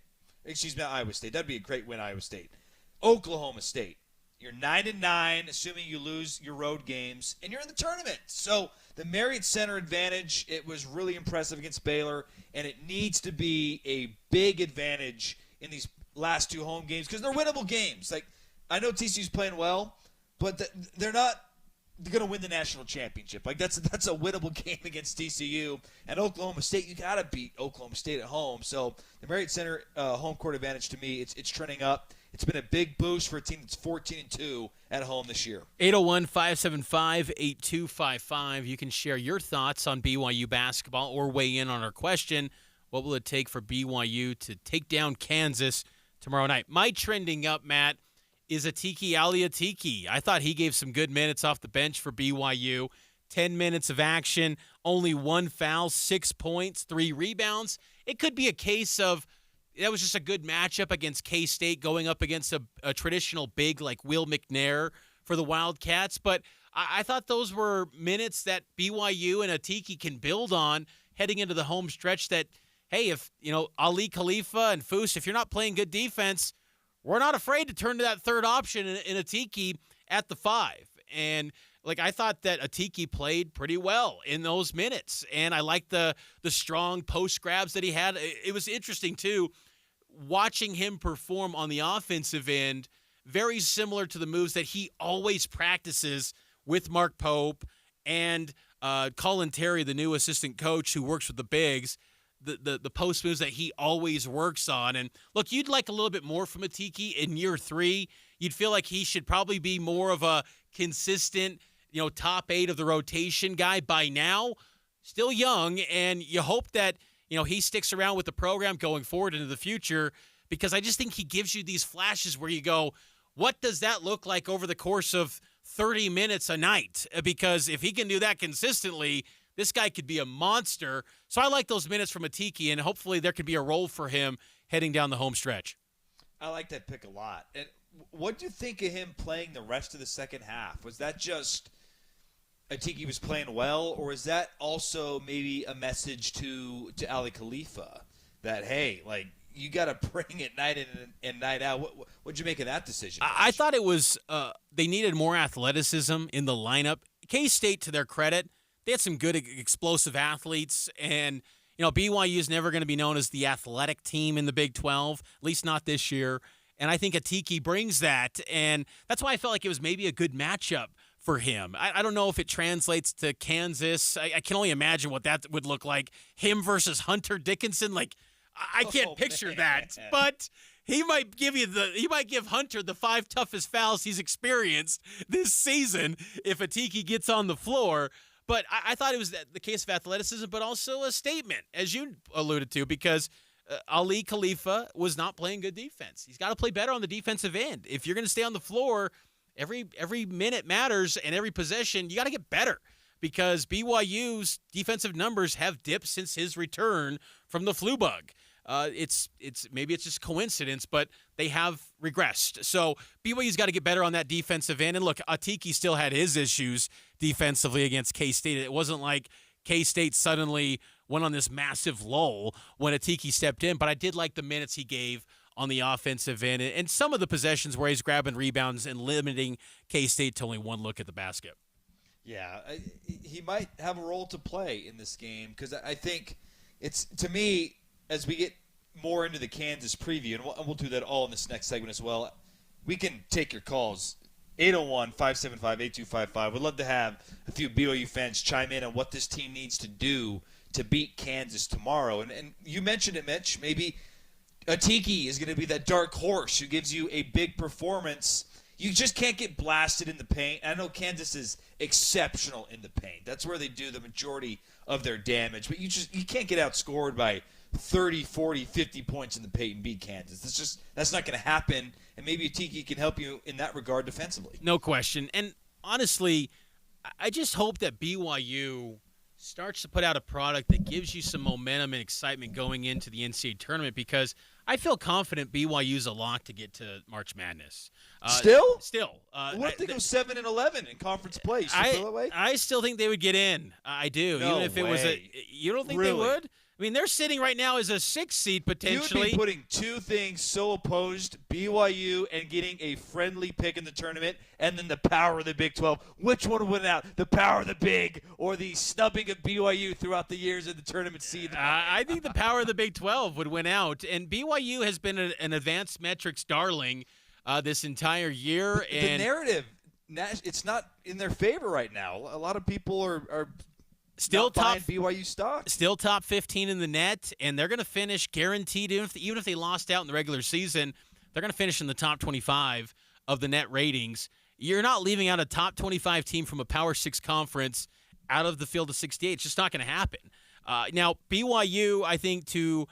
not Iowa State, that'd be a great win, Iowa State. Oklahoma State, you're 9-9, assuming you lose your road games, and you're in the tournament. So the Marriott Center advantage, it was really impressive against Baylor, and it needs to be a big advantage in these last 2 home games because they're winnable games. Like, I know TCU's playing well, but they're not going to win the national championship. Like, that's a winnable game against TCU. And Oklahoma State, you got to beat Oklahoma State at home. So the Marriott Center home court advantage, to me, it's trending up. It's been a big boost for a team that's 14-2 at home this year. 801-575-8255. You can share your thoughts on BYU basketball or weigh in on our question. What will it take for BYU to take down Kansas tomorrow night? My trending up, Matt, is Atiki Aliatiki. I thought he gave some good minutes off the bench for BYU. 10 minutes of action, only 1 foul, 6 points, 3 rebounds. It could be a case of that was just a good matchup against K-State going up against a traditional big like Will McNair for the Wildcats. But I thought those were minutes that BYU and Atiki can build on heading into the home stretch that, hey, if, Ali Khalifa and Foose, if you're not playing good defense, we're not afraid to turn to that third option in Atiki at the 5. And I thought that Atiki played pretty well in those minutes, and I liked the strong post grabs that he had. It was interesting too, watching him perform on the offensive end, very similar to the moves that he always practices with Mark Pope and Colin Terry, the new assistant coach who works with the bigs. The post moves that he always works on. And look, you'd like a little bit more from Atiki in year 3. You'd feel like he should probably be more of a consistent, top 8 of the rotation guy by now. Still young, and you hope that, he sticks around with the program going forward into the future, because I just think he gives you these flashes where you go, what does that look like over the course of 30 minutes a night? Because if he can do that consistently, this guy could be a monster. So I like those minutes from Atiki, and hopefully there could be a role for him heading down the home stretch. I like that pick a lot. And what do you think of him playing the rest of the second half? Was that just Atiki was playing well, or is that also maybe a message to Ali Khalifa that, hey, you got to bring it night in and night out? What'd you make of that decision? I thought it was they needed more athleticism in the lineup. K-State, to their credit, they had some good explosive athletes, and BYU is never going to be known as the athletic team in the Big 12, at least not this year. And I think Atiki brings that, and that's why I felt like it was maybe a good matchup for him. I don't know if it translates to Kansas. I can only imagine what that would look like. Him versus Hunter Dickinson. I can't picture that, but he might give Hunter the 5 toughest fouls he's experienced this season if Atiki gets on the floor. But I thought it was the case of athleticism, but also a statement, as you alluded to, because Ali Khalifa was not playing good defense. He's got to play better on the defensive end. If you're going to stay on the floor, Every minute matters, and every possession, you got to get better because BYU's defensive numbers have dipped since his return from the flu bug. It's maybe it's just coincidence, but they have regressed. So BYU's got to get better on that defensive end. And look, Atiki still had his issues defensively against K-State. It wasn't like K-State suddenly went on this massive lull when Atiki stepped in, but I did like the minutes he gave on the offensive end and some of the possessions where he's grabbing rebounds and limiting K-State to only one look at the basket. Yeah, he might have a role to play in this game because I think it's, to me, as we get more into the Kansas preview, and we'll do that all in this next segment as well, we can take your calls. 801-575-8255. We'd love to have a few BYU fans chime in on what this team needs to do to beat Kansas tomorrow. And you mentioned it, Mitch. Maybe Atiki is going to be that dark horse who gives you a big performance. You just can't get blasted in the paint. I know Kansas is exceptional in the paint. That's where they do the majority of their damage. But you can't get outscored by 30, 40, 50 points in the paint and beat Kansas. That's not going to happen, and maybe Atiki can help you in that regard defensively. No question. And honestly, I just hope that BYU starts to put out a product that gives you some momentum and excitement going into the NCAA tournament because I feel confident BYU's a lock to get to March Madness. Still? Still. What if they go 7-11 in conference play? You feel that way? I still think they would get in. I do. No Even if it was you don't think Really? they would? I mean, they're sitting right now as a 6th seed potentially. You would be putting two things so opposed, BYU and getting a friendly pick in the tournament, and then the power of the Big 12. Which one would win out? The power of the Big or the snubbing of BYU throughout the years of the tournament seed? I think the power of the Big 12 would win out. And BYU has been an advanced metrics darling this entire year. The narrative, it's not in their favor right now. A lot of people are still top BYU stock. Still top 15 in the net, and they're going to finish guaranteed. Even if they lost out in the regular season, they're going to finish in the top 25 of the net ratings. You're not leaving out a top 25 team from a Power 6 conference out of the field of 68. It's just not going to happen. Now, BYU, I think, to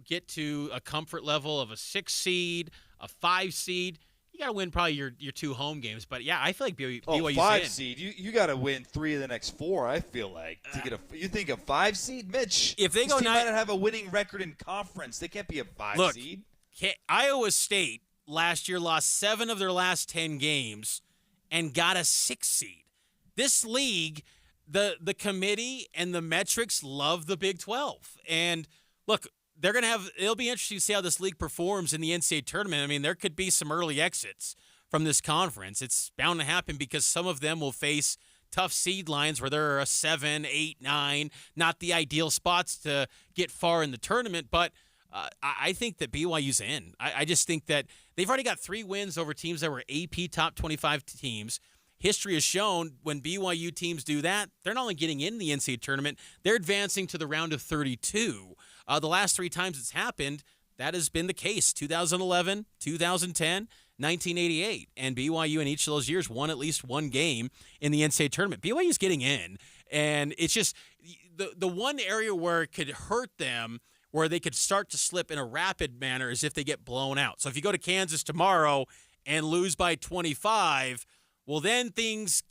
get to a comfort level of a 6 seed, a 5 seed, you got to win probably your 2 home games. But, yeah, I feel like BYU's 5 in. seed. You got to win 3 of the next 4, I feel like. To get you think a 5 seed? Mitch, if they go might not have a winning record in conference. They can't be a 5 seed. Iowa State last year lost 7 of their last 10 games and got a 6 seed. This league, the committee and the metrics love the Big 12. And, look, it'll be interesting to see how this league performs in the NCAA tournament. I mean, there could be some early exits from this conference. It's bound to happen because some of them will face tough seed lines where there are a 7, 8, 9, not the ideal spots to get far in the tournament. But I think that BYU's in. I just think that they've already got 3 wins over teams that were AP top 25 teams. History has shown when BYU teams do that, they're not only getting in the NCAA tournament, they're advancing to the round of 32. The last 3 times it's happened, that has been the case. 2011, 2010, 1988. And BYU in each of those years won at least 1 game in the NCAA tournament. BYU's getting in. And it's just the one area where it could hurt them, where they could start to slip in a rapid manner, is if they get blown out. So if you go to Kansas tomorrow and lose by 25, well, then things,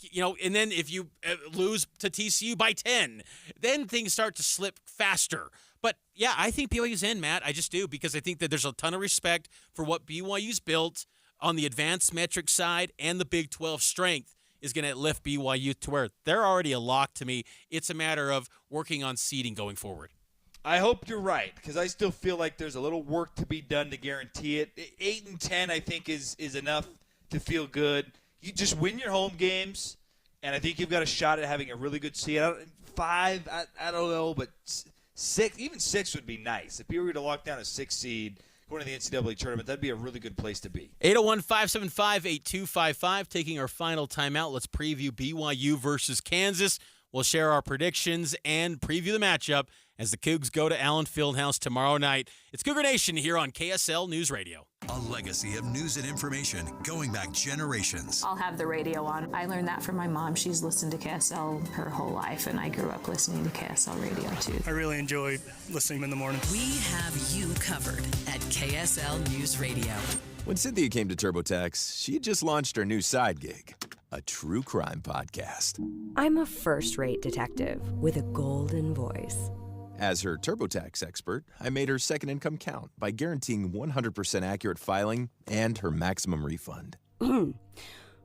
and then if you lose to TCU by 10, then things start to slip faster. But, yeah, I think BYU's in, Matt. I just do, because I think that there's a ton of respect for what BYU's built on the advanced metric side, and the Big 12 strength is going to lift BYU to where they're already a lock to me. It's a matter of working on seeding going forward. I hope you're right, because I still feel like there's a little work to be done to guarantee it. 8 and 10, I think, is enough to feel good. You just win your home games, and I think you've got a shot at having a really good seed. 5, I don't know, but 6, even 6 would be nice. If you were to lock down a 6 seed going to the NCAA tournament, that'd be a really good place to be. 801-575-8255, taking our final timeout. Let's preview BYU versus Kansas. We'll share our predictions and preview the matchup as the Cougs go to Allen Fieldhouse tomorrow night. It's Cougar Nation here on KSL News Radio. A legacy of news and information going back generations. I'll have the radio on. I learned that from my mom. She's listened to KSL her whole life, and I grew up listening to KSL radio too. I really enjoy listening in the morning. We have you covered at KSL News Radio. When Cynthia came to TurboTax, she just launched her new side gig, a true crime podcast. I'm a first-rate detective with a golden voice. As her TurboTax expert, I made her second income count by guaranteeing 100% accurate filing and her maximum refund.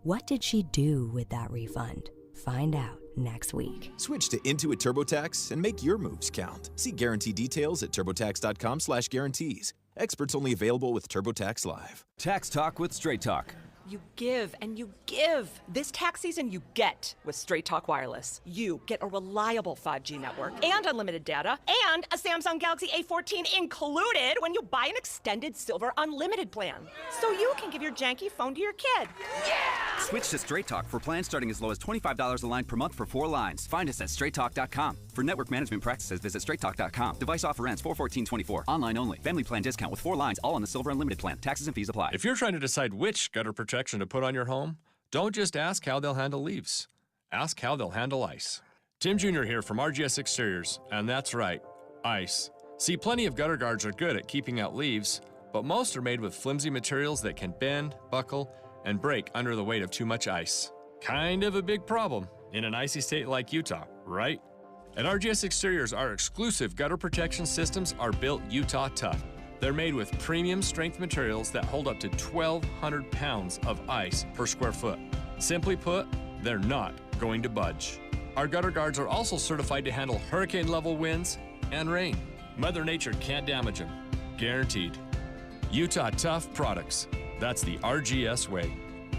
What did she do with that refund? Find out next week. Switch to Intuit TurboTax and make your moves count. See guarantee details at turbotax.com/guarantees. Experts only available with TurboTax Live. Tax Talk with Straight Talk. You give and you give. This tax season, you get with Straight Talk Wireless. You get a reliable 5G network and unlimited data and a Samsung Galaxy A14 included when you buy an extended Silver Unlimited plan. So you can give your janky phone to your kid. Yeah! Switch to Straight Talk for plans starting as low as $25 a line per month for 4 lines. Find us at straighttalk.com. For network management practices, visit straighttalk.com. Device offer ends 4/14/24. Online only. Family plan discount with 4 lines, all on the Silver Unlimited plan. Taxes and fees apply. If you're trying to decide which gutter protection to put on your home, don't just ask how they'll handle leaves. Ask how they'll handle ice. Tim Jr. here from RGS Exteriors, and that's right, ice. See, plenty of gutter guards are good at keeping out leaves, but most are made with flimsy materials that can bend, buckle, and break under the weight of too much ice. Kind of a big problem in an icy state like Utah, right? At RGS Exteriors, our exclusive gutter protection systems are built Utah tough. They're made with premium strength materials that hold up to 1,200 pounds of ice per square foot. Simply put, they're not going to budge. Our gutter guards are also certified to handle hurricane-level winds and rain. Mother Nature can't damage them. Guaranteed. Utah Tough Products. That's the RGS way.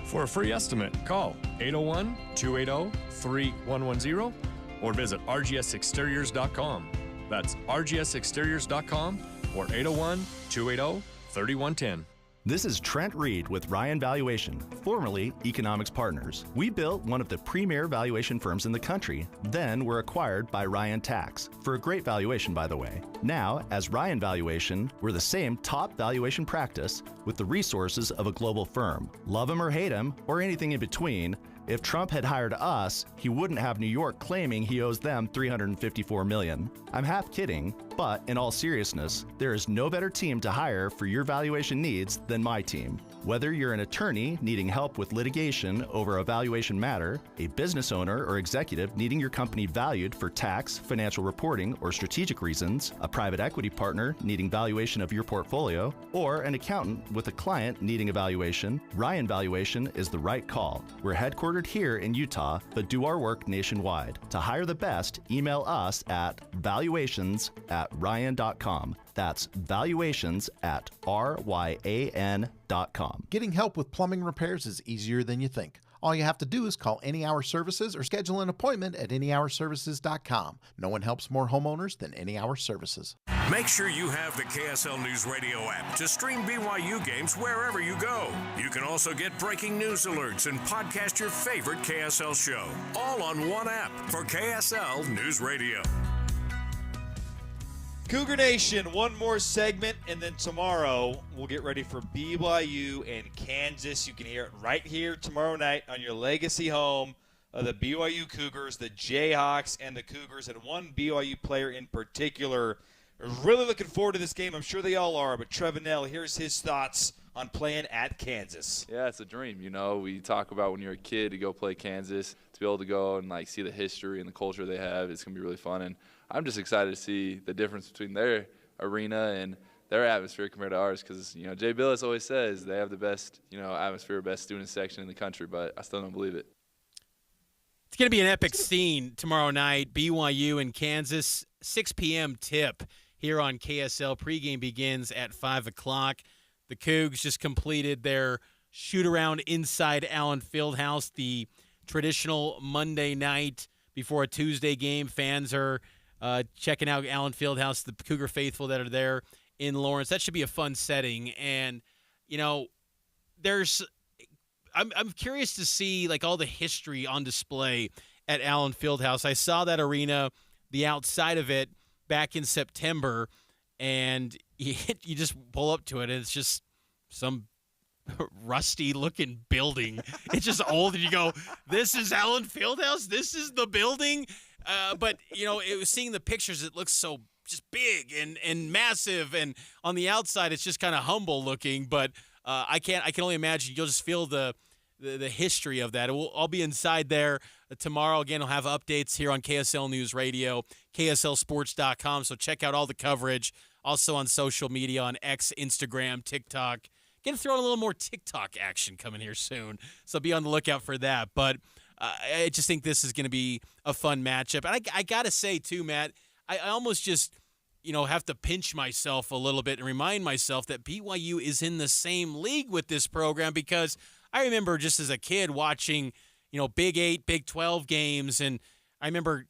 For a free estimate, call 801-280-3110 or visit rgsexteriors.com. That's rgsexteriors.com or 801-280-3110. This is Trent Reed with Ryan Valuation, formerly Economics Partners. We built one of the premier valuation firms in the country, then were acquired by Ryan Tax, for a great valuation, by the way. Now, as Ryan Valuation, we're the same top valuation practice with the resources of a global firm. Love him or hate him, or anything in between, if Trump had hired us, he wouldn't have New York claiming he owes them $354 million. I'm half kidding, but in all seriousness, there is no better team to hire for your valuation needs than my team. Whether you're an attorney needing help with litigation over a valuation matter, a business owner or executive needing your company valued for tax, financial reporting, or strategic reasons, a private equity partner needing valuation of your portfolio, or an accountant with a client needing a valuation, Ryan Valuation is the right call. We're headquartered here in Utah, but do our work nationwide. To hire the best, email us at valuations@ryan.com. That's valuations@ryan.com. Getting help with plumbing repairs is easier than you think. All you have to do is call Any Hour Services or schedule an appointment at anyhourservices.com. No one helps more homeowners than Any Hour Services. Make sure you have the KSL News Radio app to stream BYU games wherever you go. You can also get breaking news alerts and podcast your favorite KSL show, all on one app for KSL News Radio. Cougar Nation, one more segment, and then tomorrow we'll get ready for BYU and Kansas. You can hear it right here tomorrow night on your legacy home of the BYU Cougars, the Jayhawks, and the Cougars, and one BYU player in particular. Really looking forward to this game. I'm sure they all are, but Trevenell, here's his thoughts on playing at Kansas. Yeah, it's a dream. You know, we talk about when you're a kid to go play Kansas, to be able to go and, like, see the history and the culture they have. It's going to be really fun, and I'm just excited to see the difference between their arena and their atmosphere compared to ours because, you know, Jay Billis always says they have the best, you know, atmosphere, best student section in the country, but I still don't believe it. It's going to be an epic scene tomorrow night. BYU and Kansas, 6 p.m. tip here on KSL. Pregame begins at 5 o'clock. The Cougs just completed their shoot-around inside Allen Fieldhouse, the traditional Monday night before a Tuesday game. Fans are checking out Allen Fieldhouse, the Cougar faithful that are there in Lawrence. That should be a fun setting. And, you know, I'm curious to see, like, all the history on display at Allen Fieldhouse. I saw that arena, the outside of it, back in September, and you just pull up to it, and it's just some rusty-looking building. It's just old, and you go, this is Allen Fieldhouse? This is the building? But, it was seeing the pictures, it looks so just big and massive, and on the outside, it's just kind of humble looking, but I can only imagine you'll just feel the history of that. I'll be inside there tomorrow. Again, I'll have updates here on KSL News Radio, KSLSports.com, so check out all the coverage. Also on social media, on X, Instagram, TikTok. Going to throw in a little more TikTok action coming here soon, so be on the lookout for that. But I just think this is going to be a fun matchup. And I got to say, too, Matt, I almost just have to pinch myself a little bit and remind myself that BYU is in the same league with this program, because I remember just as a kid watching, Big 8, Big 12 games, and I remember,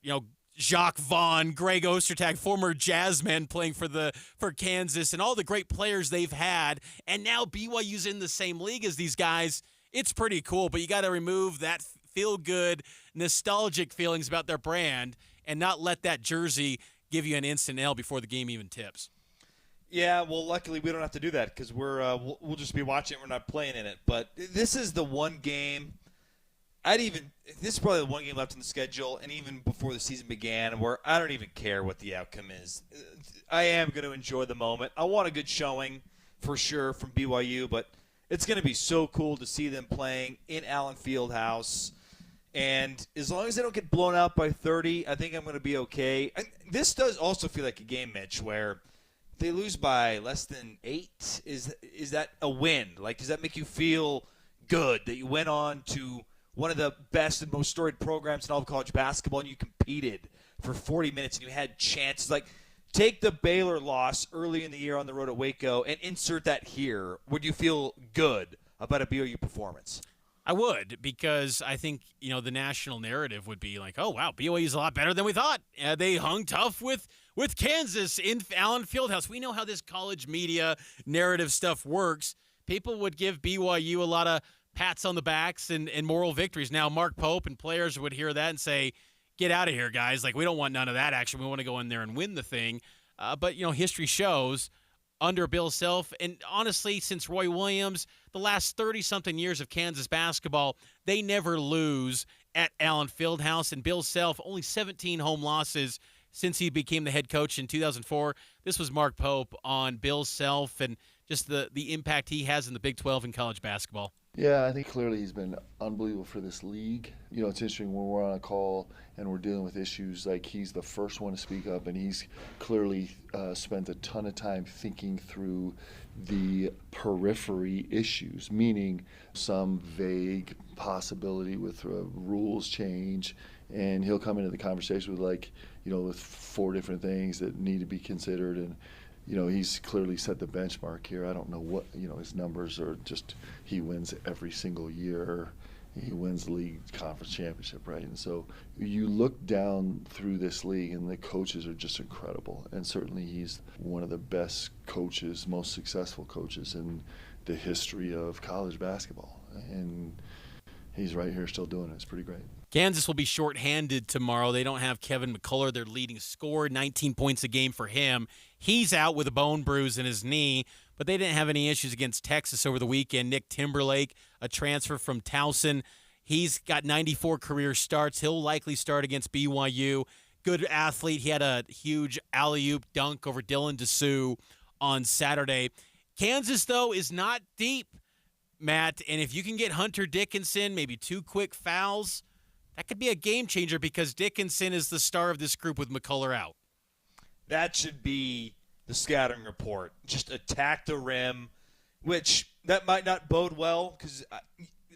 Jacques Vaughn, Greg Ostertag, former Jazzmen playing for Kansas, and all the great players they've had, and now BYU's in the same league as these guys. It's pretty cool, but you got to remove that feel-good, nostalgic feelings about their brand and not let that jersey give you an instant L before the game even tips. Yeah, well, luckily we don't have to do that because we'll just be watching it. We're not playing in it. But this is the one game this is probably the one game left in the schedule, and even before the season began, where I don't even care what the outcome is. I am going to enjoy the moment. I want a good showing for sure from BYU, but it's going to be so cool to see them playing in Allen Fieldhouse. And as long as they don't get blown out by 30, I think I'm going to be okay. And this does also feel like a game, Mitch, where they lose by less than 8. Is that a win? Like, does that make you feel good that you went on to one of the best and most storied programs in all of college basketball and you competed for 40 minutes and you had chances? Like, take the Baylor loss early in the year on the road at Waco and insert that here. Would you feel good about a BYU performance? I would, because I think, the national narrative would be like, oh, wow, BYU's a lot better than we thought. They hung tough with Kansas in Allen Fieldhouse. We know how this college media narrative stuff works. People would give BYU a lot of pats on the backs and moral victories. Now, Mark Pope and players would hear that and say, get out of here, guys. Like, we don't want none of that action. We want to go in there and win the thing. But, history shows under Bill Self, and honestly, since Roy Williams, the last 30-something years of Kansas basketball, they never lose at Allen Fieldhouse. And Bill Self, only 17 home losses since he became the head coach in 2004. This was Mark Pope on Bill Self and just the impact he has in the Big 12 in college basketball. Yeah, I think clearly he's been unbelievable for this league. It's interesting when we're on a call and we're dealing with issues, like he's the first one to speak up, and he's clearly spent a ton of time thinking through the periphery issues, meaning some vague possibility with rules change, and he'll come into the conversation with with 4 different things that need to be considered, and he's clearly set the benchmark here. I don't know what, his numbers are just, he wins every single year. He wins the league conference championship, right? And so you look down through this league and the coaches are just incredible. And certainly he's one of the best coaches, most successful coaches in the history of college basketball. And he's right here still doing it. It's pretty great. Kansas will be shorthanded tomorrow. They don't have Kevin McCullough, their leading scorer, 19 points a game for him. He's out with a bone bruise in his knee, but they didn't have any issues against Texas over the weekend. Nick Timberlake, a transfer from Towson, he's got 94 career starts. He'll likely start against BYU. Good athlete. He had a huge alley-oop dunk over Dylan Dessou on Saturday. Kansas, though, is not deep, Matt, and if you can get Hunter Dickinson, maybe 2 quick fouls, that could be a game changer because Dickinson is the star of this group with McCullough out. That should be the scouting report. Just attack the rim, which that might not bode well because,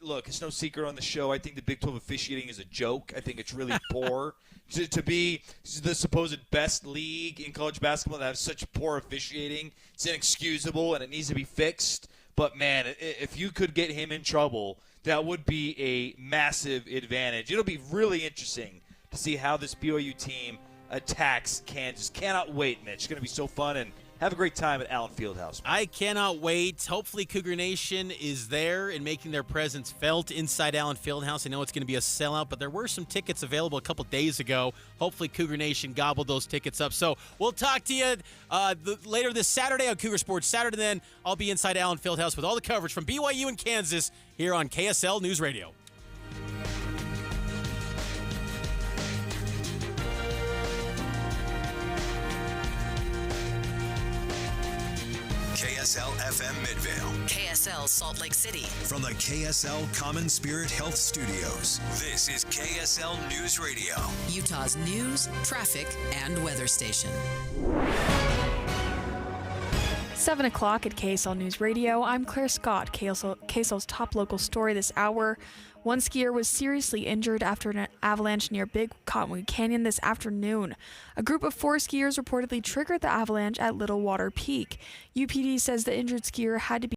look, it's no secret on the show. I think the Big 12 officiating is a joke. I think it's really poor. To be the supposed best league in college basketball and have such poor officiating, it's inexcusable and it needs to be fixed. But, man, if you could get him in trouble, that would be a massive advantage. It'll be really interesting to see how this BYU team attacks Kansas. Cannot wait, Mitch. It's going to be so fun, and have a great time at Allen Fieldhouse. I cannot wait. Hopefully Cougar Nation is there and making their presence felt inside Allen Fieldhouse. I know it's going to be a sellout, but there were some tickets available a couple days ago. Hopefully Cougar Nation gobbled those tickets up. So we'll talk to you later this Saturday on Cougar Sports Saturday. Then I'll be inside Allen Fieldhouse with all the coverage from BYU and Kansas here on KSL News Radio. KSL FM Midvale. KSL Salt Lake City. From the KSL Common Spirit Health Studios, this is KSL News Radio. Utah's news, traffic, and weather station. 7 o'clock at KSL News Radio. I'm Claire Scott. KSL's top local story this hour. One skier was seriously injured after an avalanche near Big Cottonwood Canyon this afternoon. A group of 4 skiers reportedly triggered the avalanche at Little Water Peak. UPD says the injured skier had to be